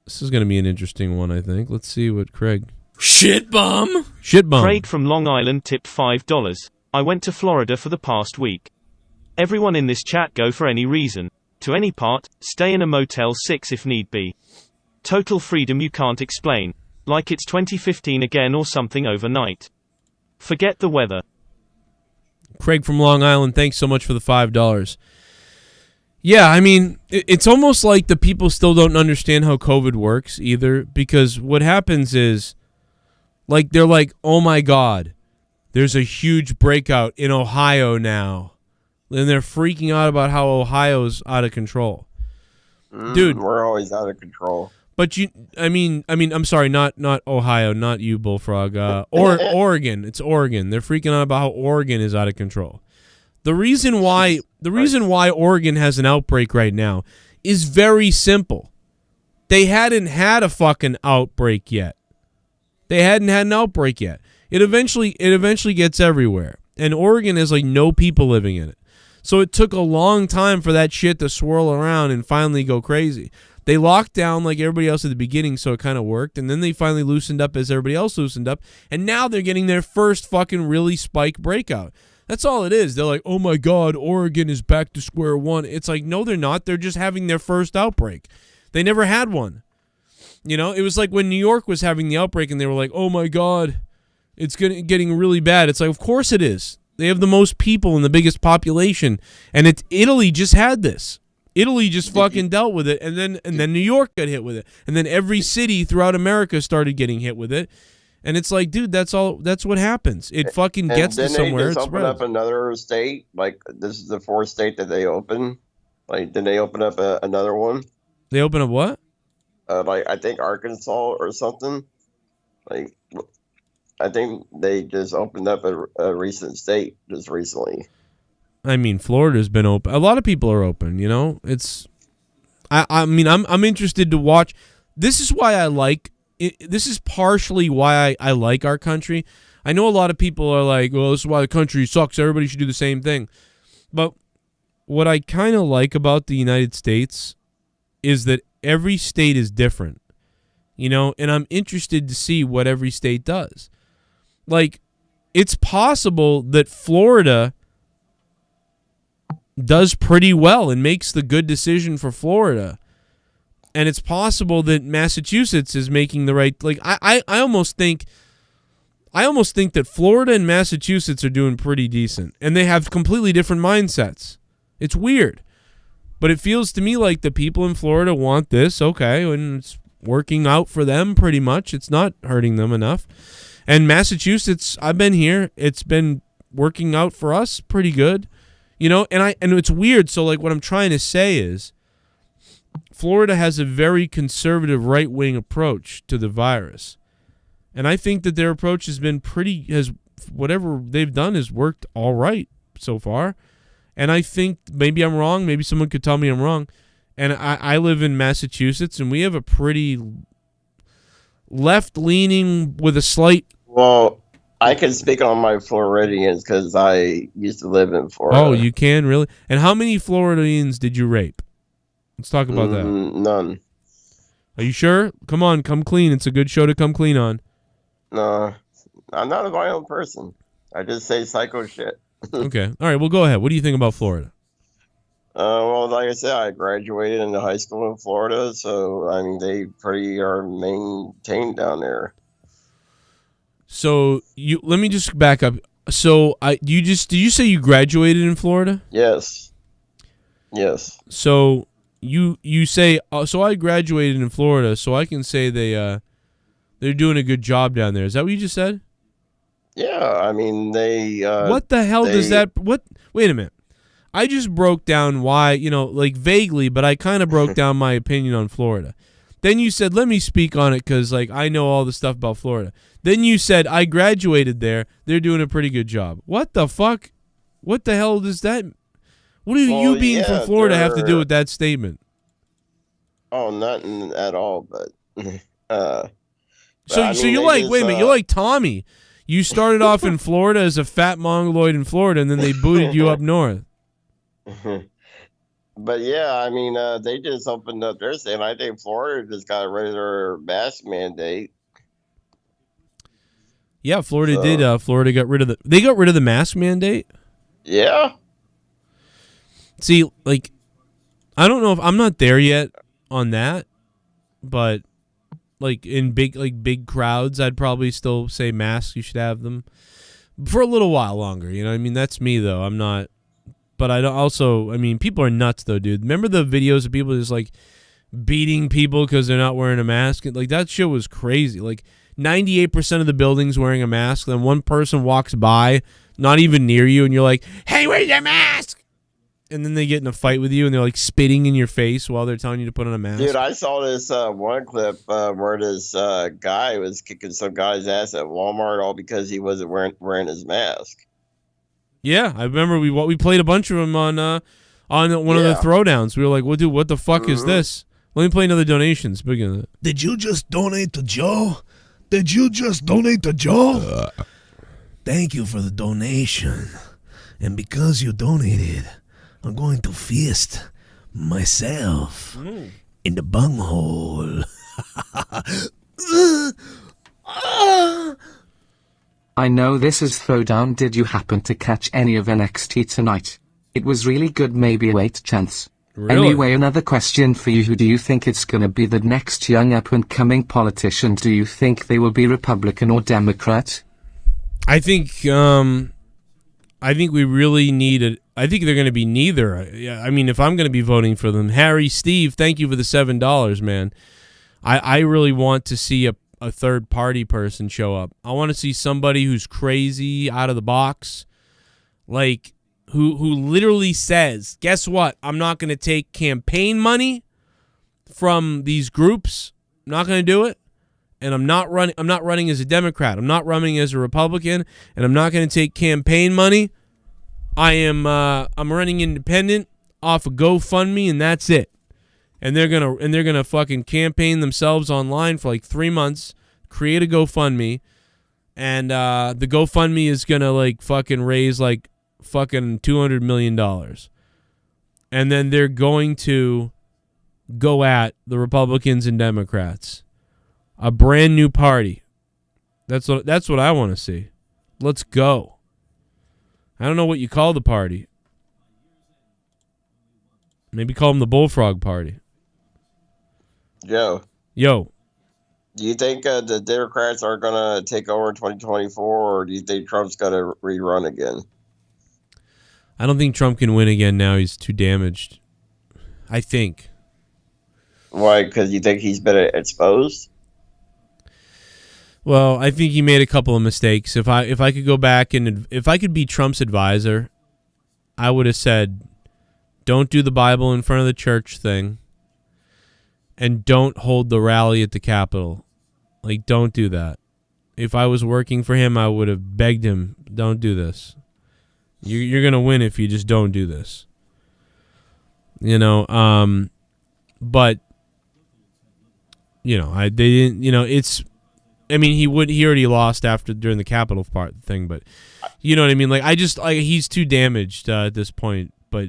This is going to be an interesting one, I think. Let's see what Craig... Shit bum. Craig from Long Island tipped $5. I went to Florida for the past week. Everyone in this chat go for any reason. To any part, stay in a Motel 6 if need be. Total freedom you can't explain. Like it's 2015 again or something overnight. Forget the weather. Craig from Long Island, thanks so much for the $5. Yeah, I mean, it's almost like the people still don't understand how COVID works either, because what happens is, like, they're like, oh my God, there's a huge breakout in Ohio now. And they're freaking out about how Ohio's out of control. Dude, we're always out of control. But I'm sorry, not Ohio, not you, Bullfrog. Or Oregon. It's Oregon. They're freaking out about how Oregon is out of control. The reason why Oregon has an outbreak right now is very simple. They hadn't had a fucking outbreak yet. They hadn't had an outbreak yet. It eventually gets everywhere. And Oregon has like no people living in it. So it took a long time for that shit to swirl around and finally go crazy. They locked down like everybody else at the beginning, so it kind of worked. And then they finally loosened up as everybody else loosened up. And now they're getting their first fucking really spike breakout. That's all it is. They're like, oh my God, Oregon is back to square one. It's like, no, they're not. They're just having their first outbreak. They never had one. It was like when New York was having the outbreak and they were like, oh my God, it's getting really bad. It's like, of course it is. They have the most people and the biggest population. And Italy just had this. Italy just fucking dealt with it, and then New York got hit with it, and then every city throughout America started getting hit with it, and it's like, dude, that's what happens. It fucking gets to somewhere. Didn't they just open up another state? Like, this is the fourth state that they opened. Like, did they open up another one? They open up what? Like, I think Arkansas or something. Like, I think they just opened up a recent state just recently. I mean, Florida's been open. A lot of people are open. You know, it's. I mean, I'm interested to watch. This is why I like. This is partially why I like our country. I know a lot of people are like, well, this is why the country sucks. Everybody should do the same thing. But what I kind of like about the United States is that every state is different, you know, and I'm interested to see what every state does. Like, it's possible that Florida does pretty well and makes the good decision for Florida. And it's possible that Massachusetts is making the right. Like, I almost think that Florida and Massachusetts are doing pretty decent, and they have completely different mindsets. It's weird, but it feels to me like the people in Florida want this, okay, and it's working out for them pretty much. It's not hurting them enough. And Massachusetts, I've been here. It's been working out for us pretty good, you know. And it's weird. So, like, what I'm trying to say is, Florida has a very conservative right-wing approach to the virus. And I think that their approach has been whatever they've done has worked all right so far. And I think maybe I'm wrong. Maybe someone could tell me I'm wrong. And I live in Massachusetts, and we have a pretty left-leaning with a slight... Well, I can speak on my Floridians because I used to live in Florida. Oh, you can? Really? And how many Floridians did you rape? Let's talk about that. None. Are you sure? Come on, come clean. It's a good show to come clean on. No, I'm not a violent person. I just say psycho shit. Okay. All right, well, go ahead. What do you think about Florida? Well, like I said, I graduated into high school in Florida, so, I mean, they pretty are maintained down there. So, let me just back up. So, did you say you graduated in Florida? Yes. So, you say, so I graduated in Florida, so I can say they're doing a good job down there. Is that what you just said? Yeah, I mean, they... what the hell does that... Wait a minute. I just broke down why, you know, like vaguely, but I kind of broke down my opinion on Florida. Then you said, let me speak on it because, like, I know all the stuff about Florida. Then you said, I graduated there. They're doing a pretty good job. What the fuck? What the hell does that... What do you being from Florida have to do with that statement? Oh, nothing at all, but... So you're like, wait a minute, you're like Tommy. You started off in Florida as a fat mongoloid in Florida, and then they booted you up north. But yeah, I mean, they just opened up their state. I think Florida just got rid of their mask mandate. Yeah, Florida did. Florida got rid of the mask mandate. Yeah. See, like, I don't know if I'm not there yet on that, but like in big crowds, I'd probably still say masks. You should have them for a little while longer. You know what I mean? That's me though. I'm not. But I don't also, I mean, people are nuts though, dude. Remember the videos of people just like beating people because they're not wearing a mask? Like that shit was crazy. Like 98% of the buildings wearing a mask. Then one person walks by, not even near you, and you're like, "Hey, where's your mask?" And then they get in a fight with you, and they're like spitting in your face while they're telling you to put on a mask. Dude, I saw this one clip where this guy was kicking some guy's ass at Walmart all because he wasn't wearing his mask. Yeah, I remember we played a bunch of them on one of the throwdowns. We were like, "Well, dude, what the fuck is this?" Let me play another donation. Speaking of that. Did you just donate to Joe? Thank you for the donation. And because you donated, I'm going to fist myself in the bunghole. I know this is Throwdown. Did you happen to catch any of NXT tonight? It was really good, maybe a 8 chance. Really? Anyway, another question for you. Who do you think it's gonna be the next young up-and-coming politician? Do you think they will be Republican or Democrat? I think we really need I think they're going to be neither. I mean, if I'm going to be voting for them, Harry, Steve, thank you for the $7, man. I really want to see a third party person show up. I want to see somebody who's crazy, out of the box, like who literally says, guess what? I'm not going to take campaign money from these groups. I'm not going to do it. and I'm not running as a Democrat. I'm not running as a Republican, and I'm not going to take campaign money. I'm running independent off of GoFundMe, and that's it. And they're gonna fucking campaign themselves online for like 3 months, create a GoFundMe, and the GoFundMe is gonna like fucking raise like fucking $200 million, and then they're going to go at the Republicans and Democrats, a brand new party. That's what I want to see. Let's go. I don't know what you call the party. Maybe call them the Bullfrog Party. Joe. Yo. Do you think the Democrats are going to take over in 2024, or do you think Trump's going to rerun again? I don't think Trump can win again now. He's too damaged. I think. Why? Because you think he's been exposed? Well, I think he made a couple of mistakes. If I could go back and if I could be Trump's advisor, I would have said, don't do the Bible in front of the church thing, and don't hold the rally at the Capitol. Like, don't do that. If I was working for him, I would have begged him, don't do this. You're going to win if you just don't do this. You know, but, you know, they didn't, you know, it's, I mean, he already lost during the Capitol part thing, but you know what I mean? Like, he's too damaged at this point, but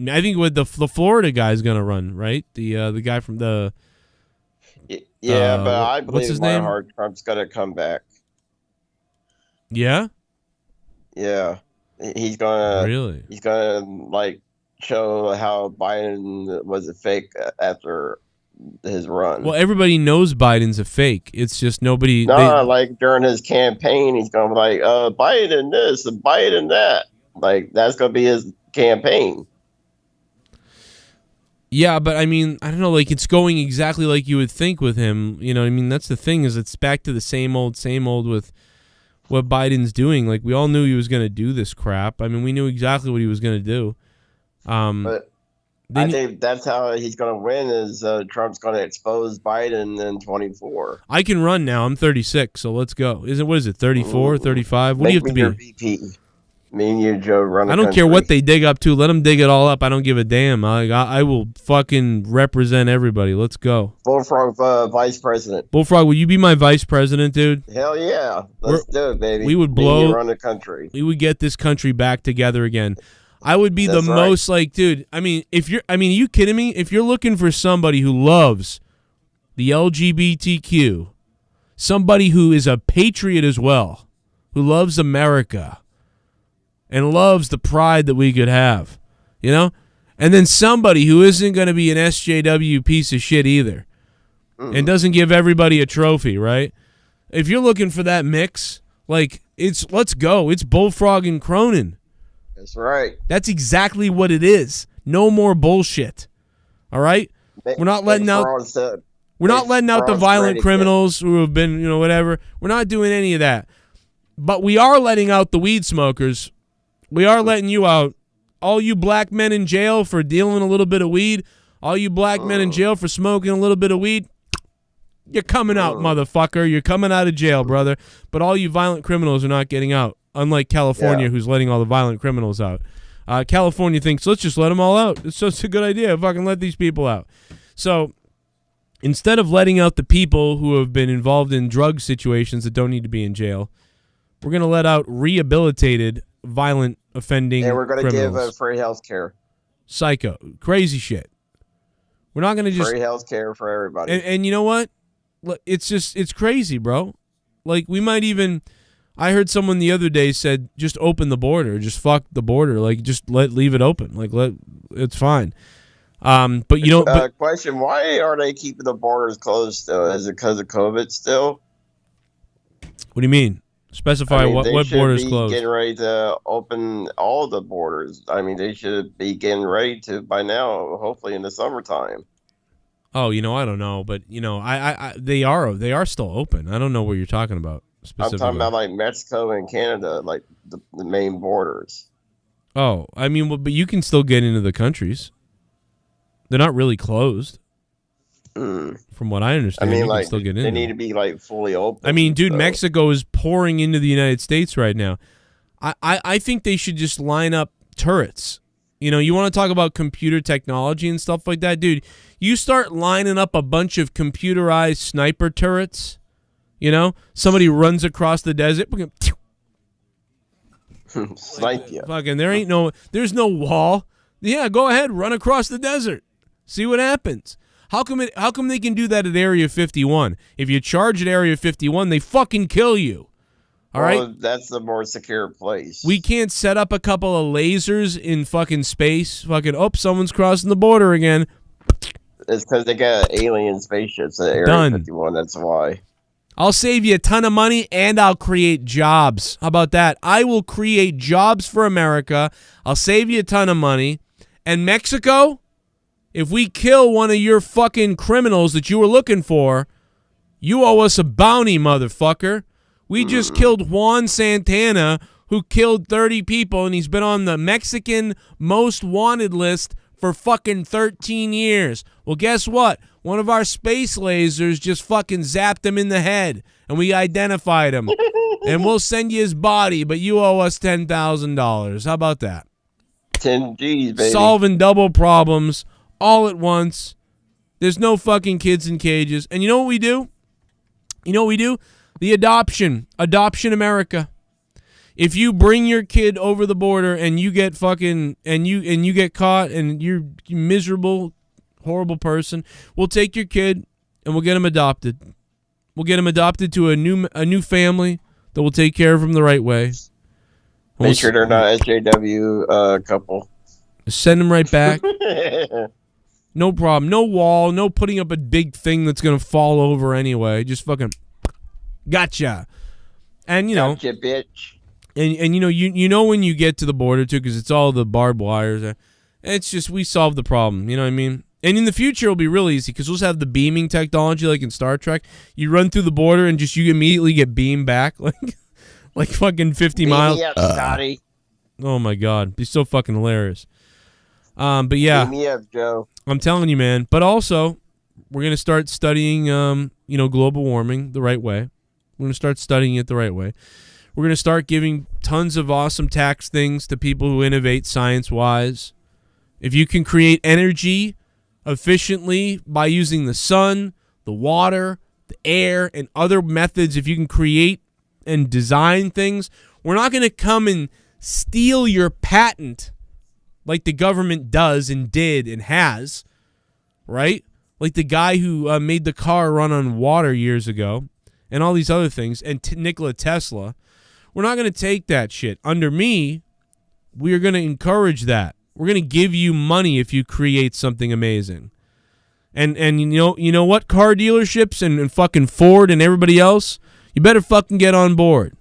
I think with the Florida guy's going to run, right? The guy from the, yeah, but I what's believe his my name? heart Trump's going to come back. Yeah? Yeah. He's going to, really? He's going to like show how Biden was a fake after his run. Well, everybody knows Biden's a fake. It's just nobody. No, like during his campaign, he's going to be like, Biden this and Biden that. Like, that's going to be his campaign. Yeah, but I mean, I don't know. Like, it's going exactly like you would think with him. You know what I mean? That's the thing, is it's back to the same old with what Biden's doing. Like, we all knew he was going to do this crap. I mean, we knew exactly what he was going to do. But I think that's how he's going to win, is Trump's going to expose Biden in 24. I can run now. I'm 36, so let's go. What is it, 34, 35? What do you have to be? Your VP. Me and you, Joe, run the I don't country. care what they dig up to. Let them dig it all up. I don't give a damn. I will fucking represent everybody. Let's go. Bullfrog vice president. Bullfrog, will you be my vice president, dude? Hell yeah. Let's do it, baby. We would Me and blow. you run the country. We would get this country back together again. I would be That's the right. most like, dude. I mean, are you kidding me? If you're looking for somebody who loves the LGBTQ, somebody who is a patriot as well, who loves America and loves the pride that we could have, you know, and then somebody who isn't going to be an SJW piece of shit either, and doesn't give everybody a trophy, right? If you're looking for that mix, like, let's go. It's Bullfrog and Cronin. That's right. That's exactly what it is. No more bullshit. All right? We're not letting out the violent criminals who have been, you know, whatever. We're not doing any of that. But we are letting out the weed smokers. We are letting you out. All you black men in jail for dealing a little bit of weed, all you black men in jail for smoking a little bit of weed, you're coming out, motherfucker. You're coming out of jail, brother. But all you violent criminals are not getting out. Unlike California, who's letting all the violent criminals out. California thinks, let's just let them all out. It's just a good idea. Fucking let these people out. So instead of letting out the people who have been involved in drug situations that don't need to be in jail, we're going to let out rehabilitated, violent, offending criminals. And we're going to give free health care. Psycho. Crazy shit. We're not going to just... Free health care for everybody. And you know what? It's crazy, bro. Like, we might even... I heard someone the other day said, just open the border, just fuck the border, like just leave it open, like it's fine. But you don't. Question: why are they keeping the borders closed still? Is it because of COVID still? What do you mean? Specify what borders closed. Getting ready to open all the borders. I mean, they should be getting ready to by now. Hopefully in the summertime. Oh, you know, I don't know, but you know, they are still open. I don't know what you're talking about. I'm talking about like Mexico and Canada, like the main borders. Oh, I mean, but you can still get into the countries. They're not really closed. From what I I understand, mean, you can like, still get in. they there. need to be like fully open. I mean, dude, so. Mexico is pouring into the United States right now. I think they should just line up turrets. You know, you want to talk about computer technology and stuff like that, dude. You start lining up a bunch of computerized sniper turrets. You know, somebody runs across the desert. Snipe you. Fucking, there's no wall. Yeah, go ahead, run across the desert. See what happens. How come they can do that at Area 51? If you charge at Area 51, they fucking kill you. All right? That's the more secure place. We can't set up a couple of lasers in fucking space. Fucking, someone's crossing the border again. It's because they got alien spaceships at Area Done. 51. That's why. I'll save you a ton of money, and I'll create jobs. How about that? I will create jobs for America. I'll save you a ton of money. And Mexico, if we kill one of your fucking criminals that you were looking for, you owe us a bounty, motherfucker. We just killed Juan Santana, who killed 30 people, and he's been on the Mexican most wanted list for fucking 13 years. Well, guess what? One of our space lasers just fucking zapped him in the head, and we identified him. And we'll send you his body, but you owe us $10,000. How about that? 10 G's, baby. Solving double problems all at once. There's no fucking kids in cages. And you know what we do? The Adoption America. If you bring your kid over the border and you get fucking and you get caught and you're a miserable, horrible person, we'll take your kid and we'll get him adopted. We'll get him adopted to a new family that will take care of him the right way. Make sure they're not SJW couple. Send him right back. No problem. No wall. No putting up a big thing that's gonna fall over anyway. Just fucking gotcha. And you know, gotcha, bitch. And you know when you get to the border too, because it's all the barbed wires. It's just we solved the problem. You know what I mean? And in the future it'll be real easy because we'll just have the beaming technology like in Star Trek. You run through the border and just you immediately get beamed back like fucking 50 miles. Me up, Scotty. Oh my god, it'd be so fucking hilarious. But yeah, me up, Joe. I'm telling you, man. But also, we're gonna start studying, global warming the right way. We're gonna start studying it the right way. We're gonna start giving tons of awesome tax things to people who innovate science-wise. If you can create energy efficiently by using the sun, the water, the air, and other methods, if you can create and design things, we're not gonna come and steal your patent like the government does and did and has, right? Like the guy who made the car run on water years ago and all these other things, and Nikola Tesla. We're not going to take that shit. Under me, we are going to encourage that. We're going to give you money if you create something amazing. And you know what, car dealerships and fucking Ford and everybody else, you better fucking get on board,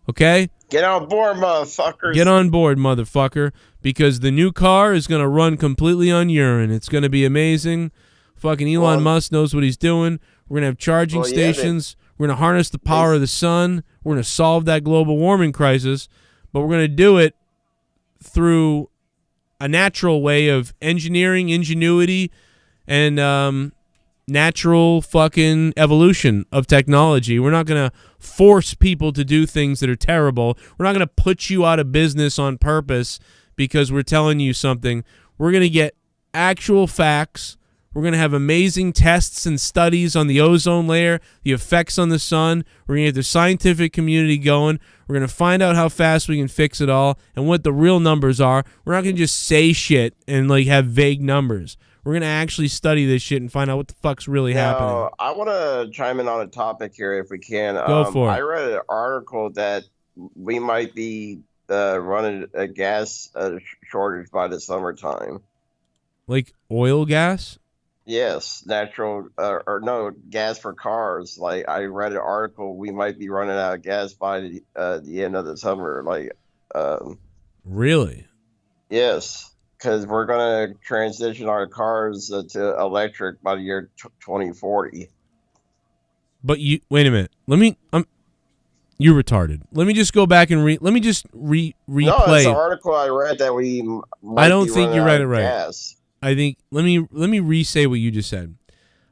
okay? Get on board, motherfuckers. Get on board, motherfucker, because the new car is going to run completely on urine. It's going to be amazing. Fucking Elon Musk knows what he's doing. We're going to have charging stations. We're going to harness the power of the sun. We're going to solve that global warming crisis, but we're going to do it through a natural way of engineering, ingenuity, and natural fucking evolution of technology. We're not going to force people to do things that are terrible. We're not going to put you out of business on purpose because we're telling you something. We're going to get actual facts. We're going to have amazing tests and studies on the ozone layer, the effects on the sun. We're going to get the scientific community going. We're going to find out how fast we can fix it all and what the real numbers are. We're not going to just say shit and like have vague numbers. We're going to actually study this shit and find out what the fuck's really happening. I want to chime in on a topic here if we can. Go for it. I read an article that we might be running a gas shortage by the summertime. Like oil gas? Yes, natural gas for cars. Like I read an article, we might be running out of gas by the end of the summer. Like, really? Yes, because we're gonna transition our cars to electric by the year 2040. But wait a minute. You're retarded. Let me just go back and replay. No, it's an article I read that we. I don't think you read it right. Gas. I think let me re-say what you just said.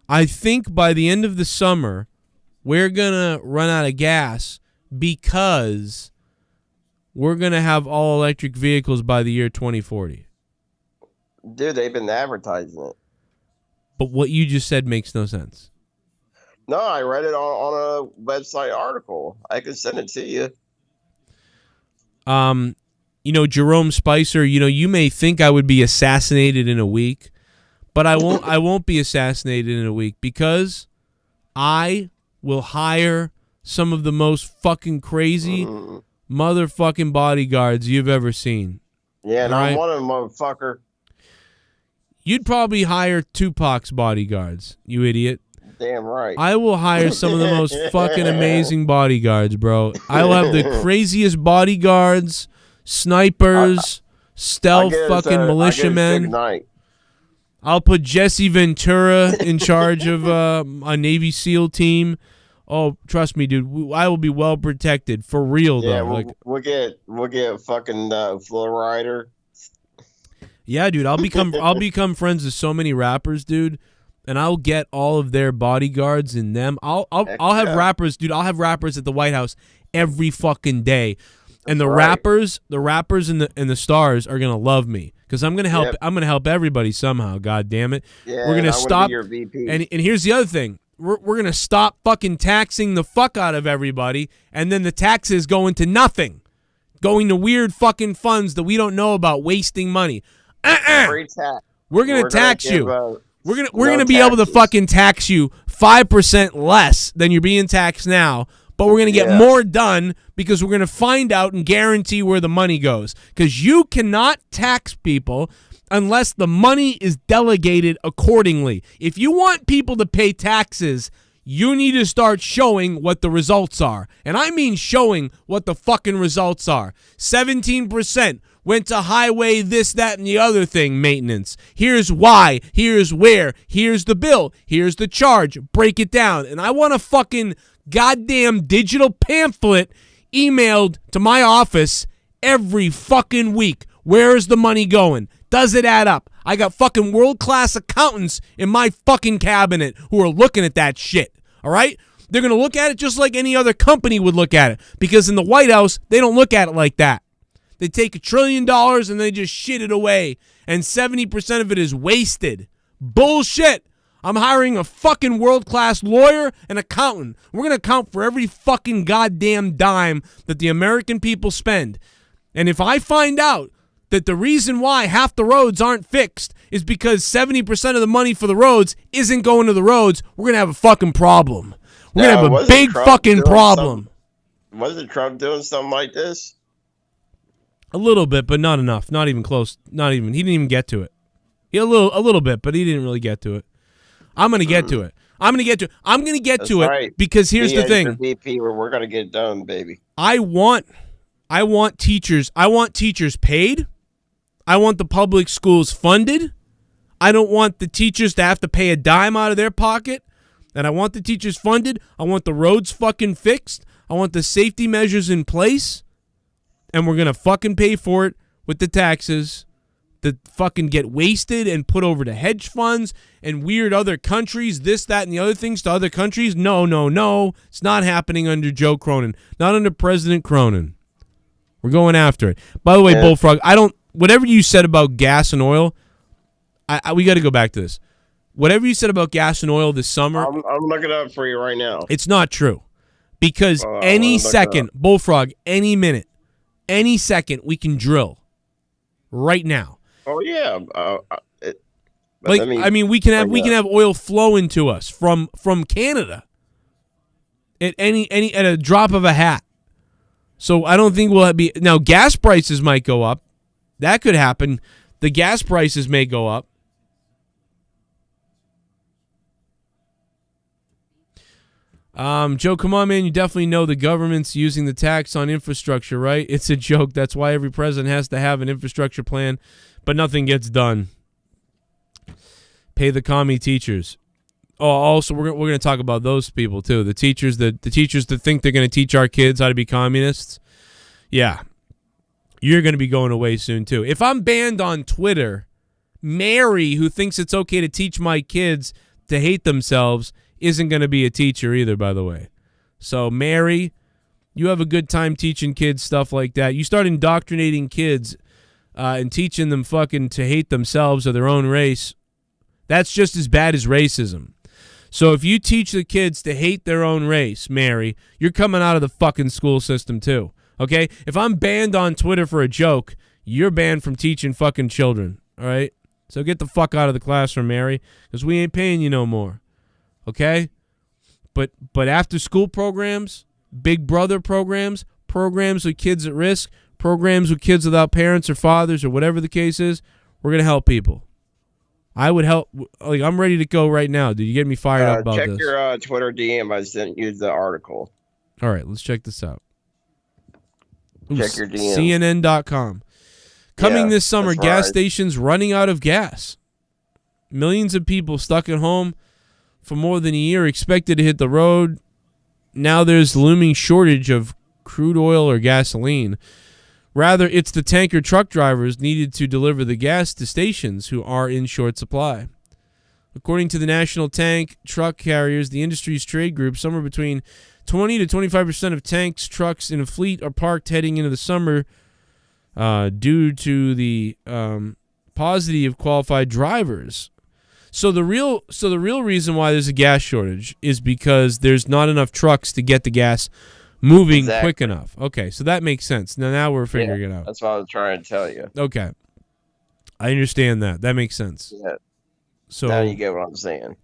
I think by the end of the summer, we're going to run out of gas because we're going to have all electric vehicles by the year 2040. Dude, they've been advertising it. But what you just said makes no sense. No, I read it on a website article. I can send it to you. Jerome Spicer, you may think I would be assassinated in a week, but I won't be assassinated in a week because I will hire some of the most fucking crazy motherfucking bodyguards you've ever seen. Yeah, and right? I'm one of them, motherfucker. You'd probably hire Tupac's bodyguards, you idiot. Damn right. I will hire some of the most fucking amazing bodyguards, bro. I will have the craziest bodyguards, snipers, stealth fucking militiamen. I'll put Jesse Ventura in charge of a Navy SEAL team. Oh, trust me, dude. I will be well protected for real, though. Yeah, we'll get fucking Flow Rider. Yeah, dude. I'll become friends with so many rappers, dude. And I'll get all of their bodyguards in them. I'll have rappers, dude. I'll have rappers at the White House every fucking day, and the rappers and the stars are gonna love me because I'm gonna help. Yep. I'm gonna help everybody somehow. God damn it. Yeah, we're gonna stop. Be your VP. And here's the other thing. We're gonna stop fucking taxing the fuck out of everybody, and then the taxes go into nothing, going to weird fucking funds that we don't know about, wasting money. Free tax. We're gonna tax you. We're gonna be able to fucking tax you 5% less than you're being taxed now, but we're gonna get more done because we're gonna find out and guarantee where the money goes. Because you cannot tax people unless the money is delegated accordingly. If you want people to pay taxes, you need to start showing what the results are. And I mean showing what the fucking results are. 17% went to highway this, that, and the other thing maintenance. Here's why. Here's where. Here's the bill. Here's the charge. Break it down. And I want a fucking goddamn digital pamphlet emailed to my office every fucking week. Where is the money going? Does it add up? I got fucking world-class accountants in my fucking cabinet who are looking at that shit. All right? They're going to look at it just like any other company would look at it. Because in the White House, they don't look at it like that. They take $1 trillion and they just shit it away. And 70% of it is wasted. Bullshit. I'm hiring a fucking world-class lawyer and accountant. We're going to account for every fucking goddamn dime that the American people spend. And if I find out that the reason why half the roads aren't fixed is because 70% of the money for the roads isn't going to the roads, we're going to have a fucking problem. We're going to have a big fucking problem. Wasn't Trump doing something like this? A little bit, but not enough. Not even close. Not even. He didn't even get to it. A little bit, but he didn't really get to it. I'm going to get to it. I'm going to get to it because here's the thing. VP, we're going to get it done, baby. I want teachers. I want teachers paid. I want the public schools funded. I don't want the teachers to have to pay a dime out of their pocket. And I want the teachers funded. I want the roads fucking fixed. I want the safety measures in place. And we're going to fucking pay for it with the taxes that fucking get wasted and put over to hedge funds and weird other countries, this, that, and the other things to other countries. No. It's not happening under Joe Cronin. Not under President Cronin. We're going after it. By the way, Bullfrog, whatever you said about gas and oil, we got to go back to this. Whatever you said about gas and oil this summer, I'm looking it up for you right now. It's not true. Because any second, Bullfrog, any minute, any second, we can drill. Right now. Oh yeah. We can have oil flow into us from Canada at at a drop of a hat. So I don't think we'll be now. Gas prices might go up. That could happen. The gas prices may go up. Joe, come on, man. You definitely know the government's using the tax on infrastructure, right? It's a joke. That's why every president has to have an infrastructure plan, but nothing gets done. Pay the commie teachers. Oh, also, we're going to talk about those people, too. The teachers that think they're going to teach our kids how to be communists. Yeah. You're going to be going away soon, too. If I'm banned on Twitter, Mary, who thinks it's okay to teach my kids to hate themselves isn't going to be a teacher either, by the way. So, Mary, you have a good time teaching kids stuff like that. You start indoctrinating kids and teaching them fucking to hate themselves or their own race. That's just as bad as racism. So if you teach the kids to hate their own race, Mary, you're coming out of the fucking school system too. Okay? If I'm banned on Twitter for a joke, you're banned from teaching fucking children. All right? So get the fuck out of the classroom, Mary, because we ain't paying you no more. Okay? But after school programs, Big Brother programs, programs with kids at risk, programs with kids without parents or fathers or whatever the case is, we're going to help people. I would help. Like, I'm ready to go right now. Dude, you get me fired up about check this. Check your Twitter DM. I sent you the article. All right, let's check this out. Check your DM. CNN.com. Coming this summer, gas stations running out of gas. Millions of people stuck at home for more than a year expected to hit the road. Now there's looming shortage of crude oil or gasoline. Rather, it's the tanker truck drivers needed to deliver the gas to stations who are in short supply. According to the National Tank Truck Carriers, the industry's trade group, somewhere between 20 to 25% of tanks, trucks in a fleet are parked heading into the summer due to the paucity of qualified drivers. So the real reason why there's a gas shortage is because there's not enough trucks to get the gas moving quick enough. Okay, so that makes sense. Now we're figuring it out. That's what I was trying to tell you. Okay. I understand that. That makes sense. Yeah. So now you get what I'm saying.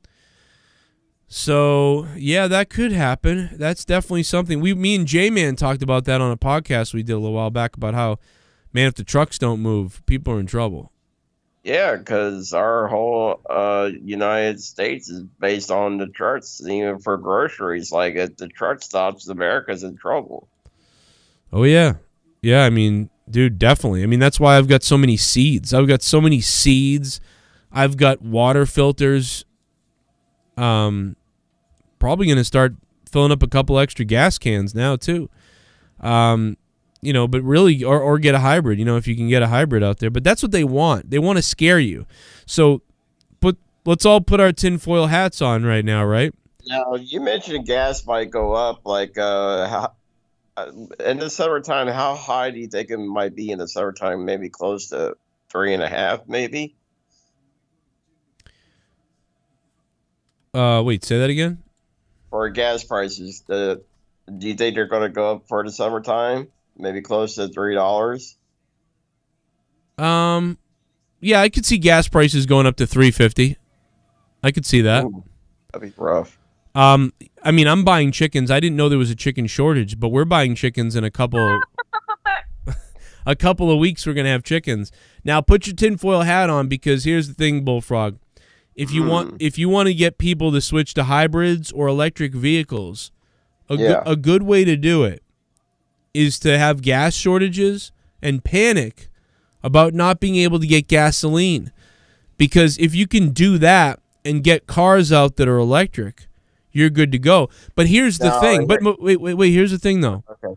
So, yeah, that could happen. That's definitely something. Me and J-Man talked about that on a podcast we did a little while back about how, man, if the trucks don't move, people are in trouble. Yeah, because our whole United States is based on the trucks, even for groceries. Like, if the truck stops, America's in trouble. Oh, yeah. Yeah, I mean, dude, definitely. I mean, that's why I've got so many seeds. I've got water filters. Probably going to start filling up a couple extra gas cans now, too. But really, or get a hybrid, if you can get a hybrid out there. But that's what they want. They want to scare you. So let's all put our tinfoil hats on right now, right? Now, you mentioned gas might go up. Like, in the summertime, how high do you think it might be in the summertime? Maybe close to 3.5, maybe? Wait, say that again? For gas prices, do you think they're going to go up for the summertime? Maybe close to $3? Yeah, I could see gas prices going up to $3.50. I could see that. Ooh, that'd be rough. I mean, I'm buying chickens. I didn't know there was a chicken shortage, but we're buying chickens in a couple of weeks. We're gonna have chickens. Now, put your tinfoil hat on, because here's the thing, Bullfrog. If you want to get people to switch to hybrids or electric vehicles, a good way to do it is to have gas shortages and panic about not being able to get gasoline. Because if you can do that and get cars out that are electric, you're good to go. But here's the thing. Wait. Here's the thing, though. Okay.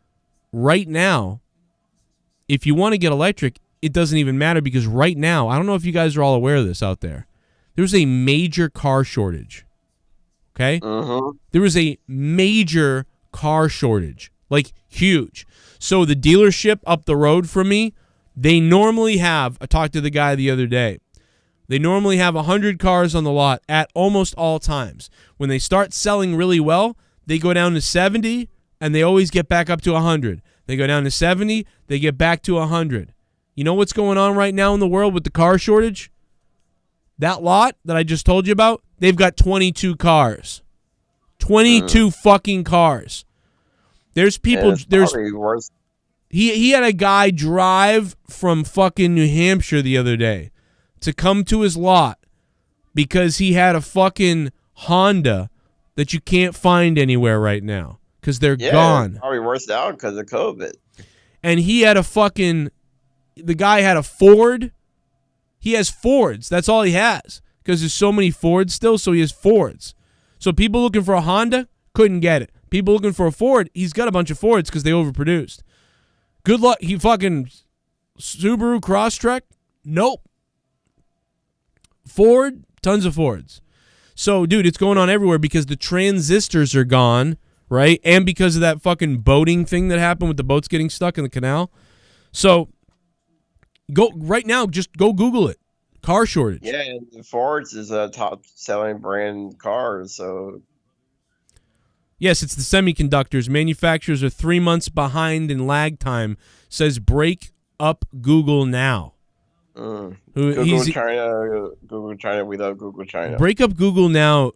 Right now, if you want to get electric, it doesn't even matter, because right now, I don't know if you guys are all aware of this out there, there's a major car shortage. Okay? Mm-hmm. There is a major car shortage. Like, huge. So the dealership up the road from me, they normally have, I talked to the guy the other day, they normally have 100 cars on the lot at almost all times. When they start selling really well, they go down to 70, and they always get back up to 100. They go down to 70, they get back to 100. You know what's going on right now in the world with the car shortage? That lot that I just told you about, they've got 22 cars. 22 fucking cars. There's people. He had a guy drive from fucking New Hampshire the other day to come to his lot because he had a fucking Honda that you can't find anywhere right now because they're gone. Probably worse out because of COVID. And he had the guy had a Ford. He has Fords. That's all he has, because there's so many Fords still, so he has Fords. So people looking for a Honda couldn't get it. People looking for a Ford, he's got a bunch of Fords because they overproduced. Good luck. He fucking Subaru Crosstrek? Nope. Ford, tons of Fords. So, dude, it's going on everywhere because the transistors are gone, right? And because of that fucking boating thing that happened with the boats getting stuck in the canal. So, go right now, just go Google it. Car shortage. Yeah, and Ford's is a top-selling brand car, so... Yes, it's the semiconductors. Manufacturers are 3 months behind in lag time. Says break up Google now. Google China, we love Google China. Break up Google now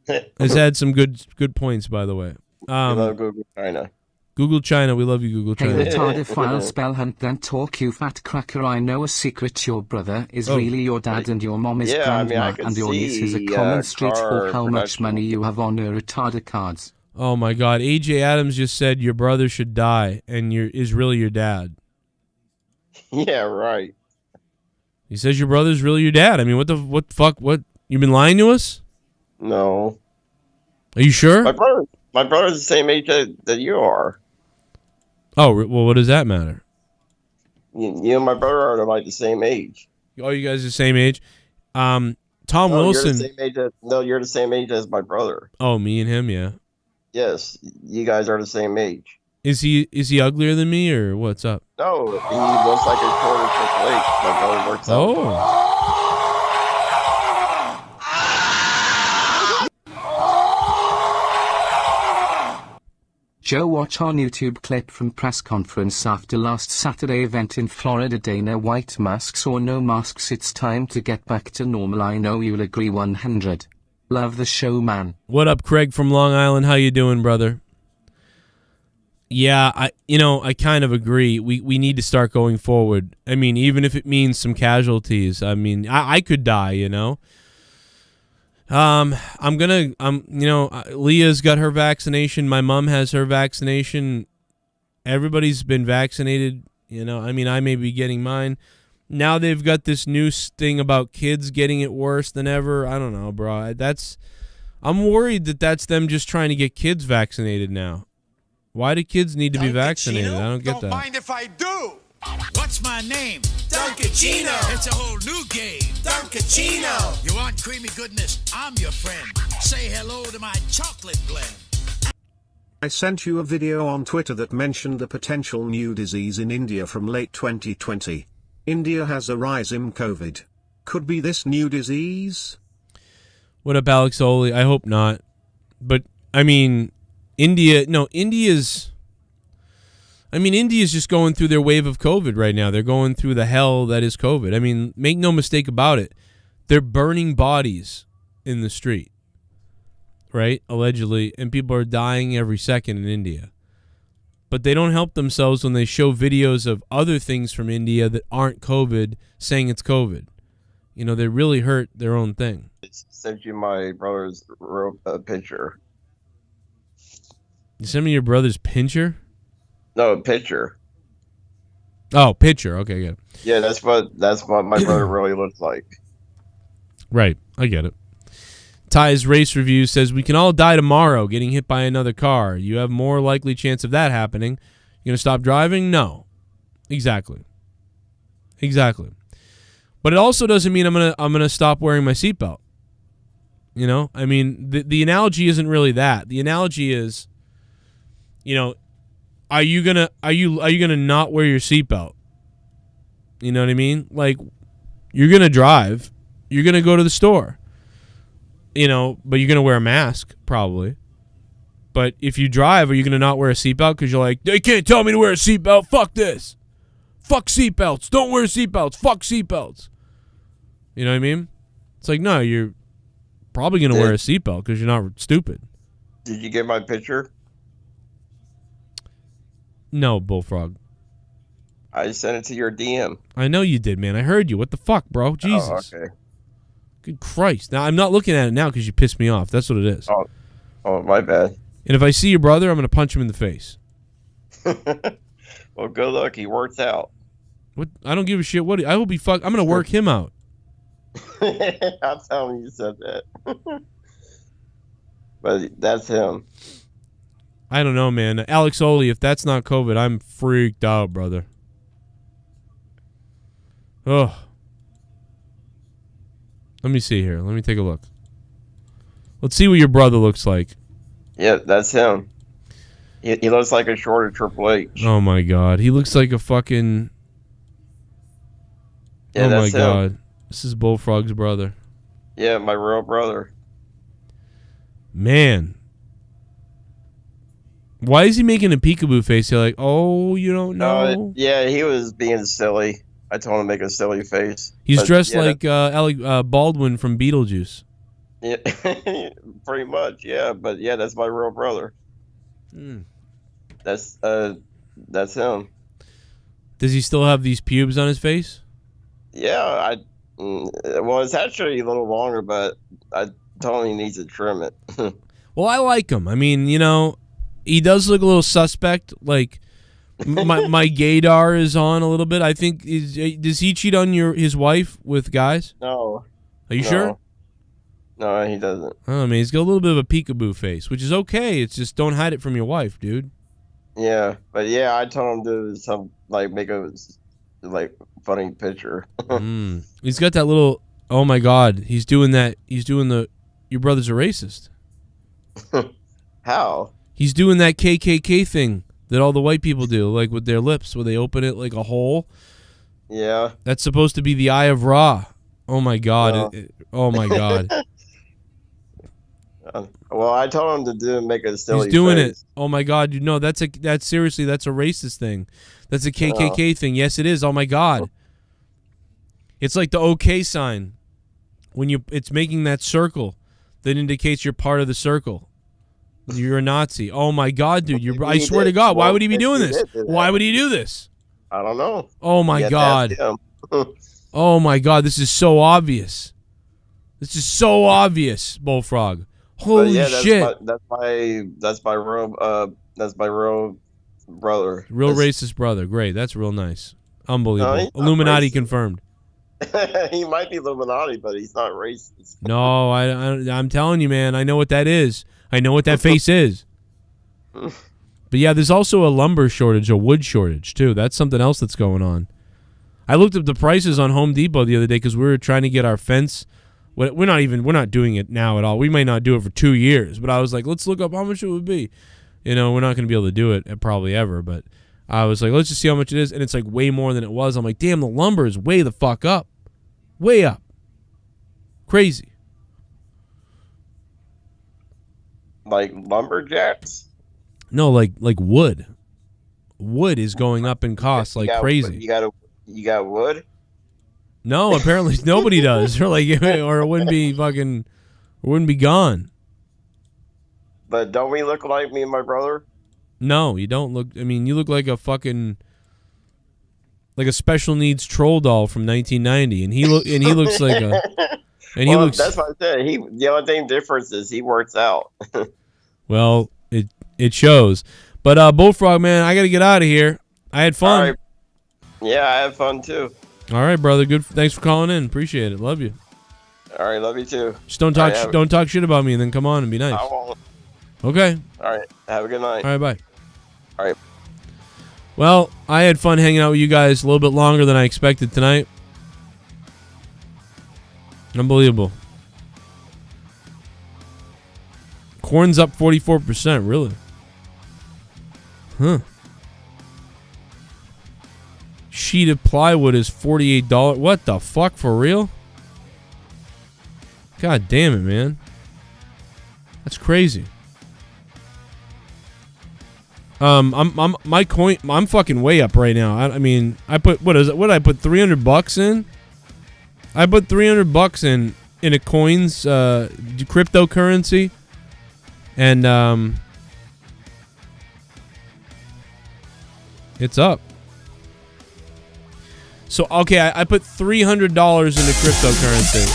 has had some good points, by the way. We love Google China. Google China, we love you, Google China. Hey, retarded file spell hunt then talk, you fat cracker. I know a secret. Your brother is really your dad and your mom is grandma and your niece is a common street for how much money you have on your retarded cards. Oh my God, AJ Adams just said your brother should die and is really your dad. Yeah, right. He says your brother's really your dad. I mean, what the fuck? What? You been lying to us? No. Are you sure? My brother's the same age that you are. Oh, well, what does that matter? You and my brother are like the same age. Oh, you guys are the same age? Tom Wilson. You're the same age as my brother. Oh, me and him, yeah. Yes, you guys are the same age. Is he uglier than me or what's up? No, he looks like a quarter Triple H. My brother works out. Oh. Joe, watch on YouTube clip from press conference after last Saturday event in Florida. Dana White, masks or no masks, it's time to get back to normal. I know you'll agree 100. Love the show, man. What up, Craig from Long Island? How you doing, brother? Yeah, I kind of agree. We need to start going forward. I mean, even if it means some casualties. I mean, I could die, you know. Leah's got her vaccination. My mom has her vaccination. Everybody's been vaccinated. You know, I mean, I may be getting mine. Now they've got this new thing about kids getting it worse than ever. I don't know, bro. I'm worried that's them just trying to get kids vaccinated now. Why do kids need to be vaccinated? I don't get that. Don't mind if I do. What's my name? Duncachino. It's a whole new game. Duncachino. You want creamy goodness? I'm your friend. Say hello to my chocolate blend. I sent you a video on Twitter that mentioned a potential new disease in India from late 2020. India has a Rybum COVID. Could be this new disease? What up, Alex Oli? I hope not. But, I mean, India's just going through their wave of COVID right now. They're going through the hell that is COVID. I mean, make no mistake about it. They're burning bodies in the street, right? Allegedly. And people are dying every second in India. But they don't help themselves when they show videos of other things from India that aren't COVID saying it's COVID. You know, they really hurt their own thing. I sent you my brother's picture. You sent me your brother's picture? No, picture. Oh, picture. Okay, good. Yeah, that's what my brother really looks like. Right, I get it. Ty's Race Review says, we can all die tomorrow getting hit by another car. You have more likely chance of that happening. You going to stop driving? No. Exactly. But it also doesn't mean I'm gonna stop wearing my seatbelt. You know? I mean, the analogy isn't really that. The analogy is, you know, are you gonna not wear your seatbelt? You know what I mean? Like, you're gonna drive, you're gonna go to the store, you know, but you're gonna wear a mask probably. But if you drive, are you gonna not wear a seatbelt because you're like, they can't tell me to wear a seatbelt? Fuck this. Fuck seatbelts. Don't wear seatbelts. Fuck seatbelts. You know what I mean? It's like, no, you're probably gonna wear a seatbelt because you're not stupid. Did you get my picture? No, Bullfrog. I sent it to your DM. I know you did, man. I heard you. What the fuck, bro? Jesus. Oh, okay. Good Christ. Now, I'm not looking at it now because you pissed me off. That's what it is. Oh, my bad. And if I see your brother, I'm going to punch him in the face. Well, good luck. He works out. What? I don't give a shit. What? I will be fuck. I'm going to work him out. I'll tell him you said that. But that's him. I don't know, man. Alex Oli, if that's not COVID, I'm freaked out, brother. Oh. Let me see here. Let me take a look. Let's see what your brother looks like. Yeah, that's him. He looks like a shorter Triple H. Oh my God, he looks like a fucking. Yeah, oh my that's him. God, this is Bullfrog's brother. Yeah, my real brother. Man, why is he making a peekaboo face? You're like, oh, you don't know. Yeah, he was being silly. I told him to make a silly face. He's dressed like Alec Baldwin from Beetlejuice. Yeah, pretty much. Yeah, but yeah, that's my real brother. That's him. Does he still have these pubes on his face? Yeah, well, it's actually a little longer, but I told him he needs to trim it. Well, I like him. I mean, you know, he does look a little suspect. Like my gaydar is on a little bit. I think does he cheat on his wife with guys? No. Are you sure? No, he doesn't. I mean, he's got a little bit of a peekaboo face, which is okay. It's just don't hide it from your wife, dude. Yeah, but yeah, I told him to make a funny picture. He's got that little. Oh my God, he's doing that. He's doing the. Your brother's a racist. How? He's doing that KKK thing that all the white people do, like with their lips, where they open it like a hole. Yeah. That's supposed to be the Eye of Ra. Oh my God. Oh my God. Well, I told him to make a silly He's doing face. it. Oh my God. You know, that's seriously, that's a racist thing. That's a KKK thing. Yes, it is. Oh my God. It's like the OK sign. When it's making that circle that indicates you're part of the circle. You're a Nazi. Oh my God, dude. I swear to God, why would he be doing this? Why would he do this? I don't know. Oh my God. Oh my God, this is so obvious. This is so obvious, Bullfrog. Holy shit. That's my real brother. Real racist brother. Great. That's real nice. Unbelievable. Illuminati confirmed. He might be Illuminati, but he's not racist. No, I'm telling you, man. I know what that is. I know what that face is. But yeah, there's also a lumber shortage, a wood shortage, too. That's something else that's going on. I looked up the prices on Home Depot the other day because we were trying to get our fence. We're not doing it now at all. We might not do it for 2 years, but I was like, let's look up how much it would be. You know, we're not going to be able to do it probably ever, but I was like, let's just see how much it is, and it's like way more than it was. I'm like, damn, the lumber is way the fuck up. Way up. Crazy. Like lumberjacks? No, like wood. Wood is going up in cost like crazy. You got wood? No, apparently nobody does. Or it wouldn't be gone. But don't we look like me and my brother? No, you don't look. I mean, you look like a fucking special needs troll doll from 1990, and he looks like a. And he looks. That's what I said. The only difference is he works out. Well, it shows. But Bullfrog, man, I got to get out of here. I had fun. All right. Yeah, I had fun too. All right, brother. Good. Thanks for calling in. Appreciate it. Love you. All right, love you too. Just don't talk shit about me, and then come on and be nice. I won't. Okay. All right. Have a good night. All right. Bye. All right. Well, I had fun hanging out with you guys a little bit longer than I expected tonight. Unbelievable. Corn's up 44%, really. Huh. Sheet of plywood is $48. What the fuck, for real? God damn it, man. That's crazy. I'm fucking way up right now. I mean, I put what did I put $300 in? I put $300 in a coins cryptocurrency, and it's up. So okay, I put $300 into cryptocurrency.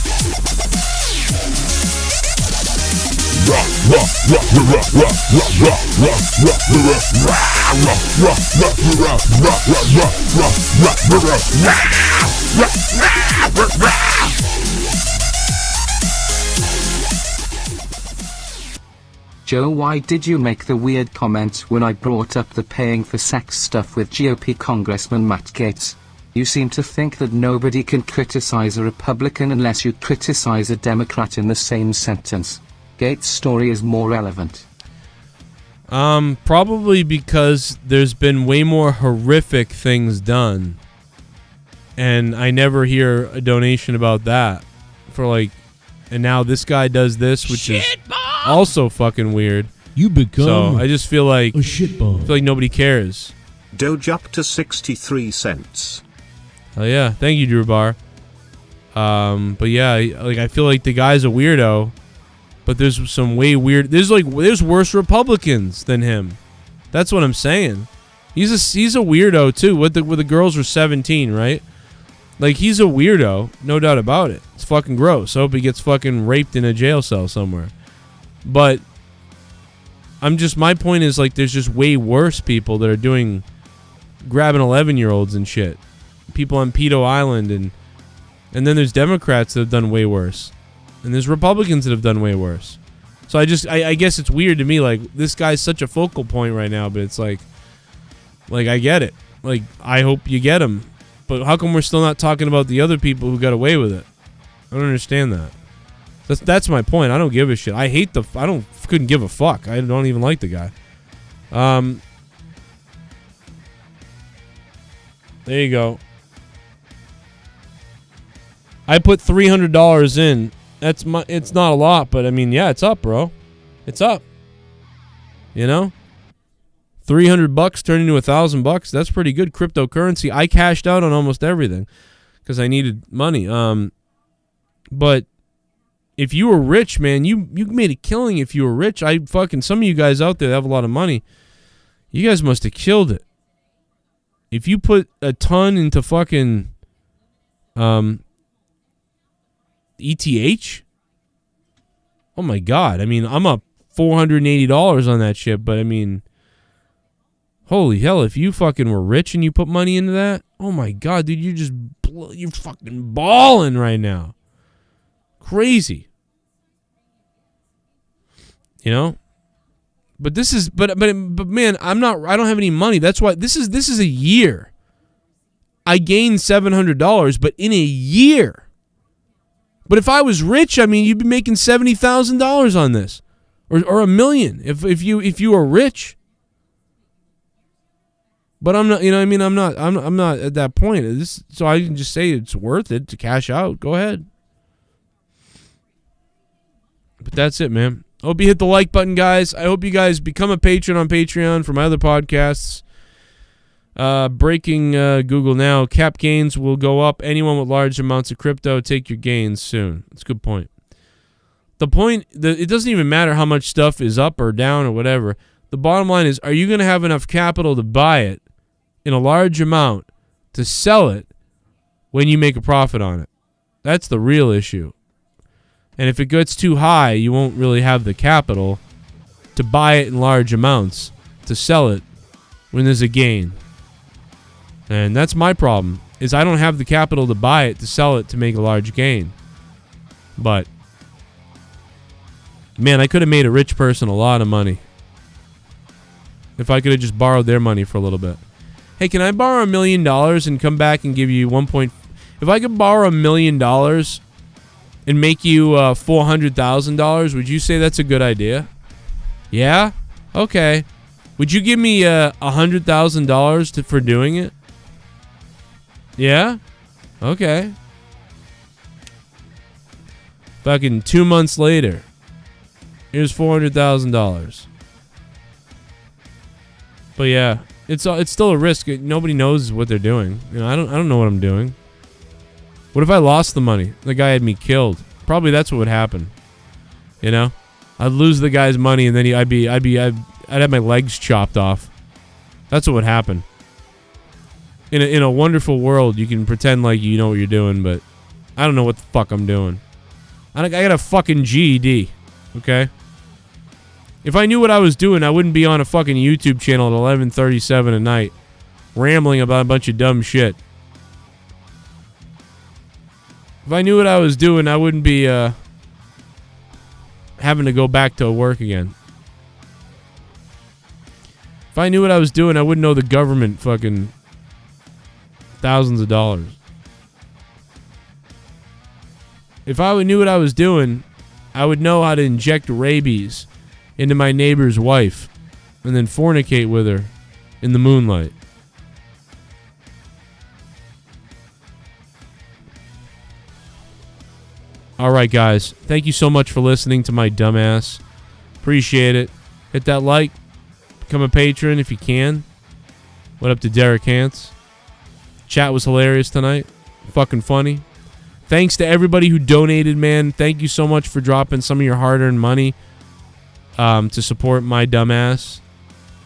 Joe, why did you make the weird comment when I brought up the paying for sex stuff with GOP Congressman Matt Gaetz? You seem to think that nobody can criticize a Republican unless you criticize a Democrat in the same sentence. Gates' story is more relevant? Probably because there's been way more horrific things done. And I never hear a donation about that. And now this guy does this, which is also fucking weird. You become So I just feel like a shitbomb. I feel like nobody cares. Doge up to 63 cents. Oh yeah, thank you, Drew Bar. But yeah, I feel like the guy's a weirdo, but there's some way weird. There's worse Republicans than him. That's what I'm saying. He's a weirdo too. With the girls were 17, right? Like, he's a weirdo, no doubt about it. It's fucking gross. I hope he gets fucking raped in a jail cell somewhere. But my point is, like, there's just way worse people that are grabbing 11-year-olds and shit. People on Pedo Island, and then there's Democrats that have done way worse. And there's Republicans that have done way worse. So I guess it's weird to me, like, this guy's such a focal point right now, but it's like I get it. Like, I hope you get him. But how come we're still not talking about the other people who got away with it? I don't understand that. That's my point. I don't give a shit. I couldn't give a fuck. I don't even like the guy. There you go. I put $300 in. It's not a lot, but I mean, yeah, it's up, bro. It's up. You know? $300 turned into $1,000. That's pretty good cryptocurrency. I cashed out on almost everything because I needed money. But if you were rich, man, you made a killing. If you were rich, some of you guys out there that have a lot of money, you guys must have killed it. If you put a ton into fucking ETH, oh my god! I mean, I'm up $480 on that shit, but I mean, holy hell, if you fucking were rich and you put money into that, oh my god, dude, you're fucking balling right now. Crazy. You know? But this is but man, I don't have any money. That's why this is a year. I gained $700, but in a year. But if I was rich, I mean, you'd be making $70,000 on this. Or $1 million if you were rich. But I'm not, you know what I mean? I'm not at that point. So I can just say it's worth it to cash out. Go ahead. But that's it, man. I hope you hit the like button, guys. I hope you guys become a patron on Patreon for my other podcasts. Breaking Google now. Cap gains will go up. Anyone with large amounts of crypto, take your gains soon. That's a good point. The point, it doesn't even matter how much stuff is up or down or whatever. The bottom line is, are you going to have enough capital to buy it in a large amount to sell it when you make a profit on it? That's the real issue. And if it gets too high, you won't really have the capital to buy it in large amounts to sell it when there's a gain. And that's my problem, is I don't have the capital to buy it to sell it to make a large gain. But man, I could have made a rich person a lot of money if I could have just borrowed their money for a little bit. Hey, can I borrow $1 million and come back and give you if I could borrow $1 million and make you $400,000, would you say that's a good idea? Yeah? Okay. Would you give me $100,000 for doing it? Yeah? Okay. Fucking 2 months later, here's $400,000. But yeah, it's still a risk. Nobody knows what they're doing. You know, I don't know what I'm doing. What if I lost the money? The guy had me killed. Probably that's what would happen. You know, I'd lose the guy's money, and then I'd have my legs chopped off. That's what would happen. In a wonderful world, you can pretend like you know what you're doing, but I don't know what the fuck I'm doing. I got a fucking GED. Okay. If I knew what I was doing, I wouldn't be on a fucking YouTube channel at 11:37 at night, rambling about a bunch of dumb shit. If I knew what I was doing, I wouldn't be having to go back to work again. If I knew what I was doing, I wouldn't know the government fucking thousands of dollars. If I knew what I was doing, I would know how to inject rabies into my neighbor's wife and then fornicate with her in the moonlight. All right, guys. Thank you so much for listening to my dumbass. Appreciate it. Hit that like. Become a patron if you can. What up to Derek Hance? Chat was hilarious tonight. Fucking funny. Thanks to everybody who donated, man. Thank you so much for dropping some of your hard-earned money to support my dumbass.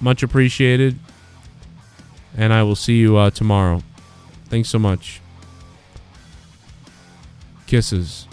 Much appreciated. And I will see you tomorrow. Thanks so much. Kisses.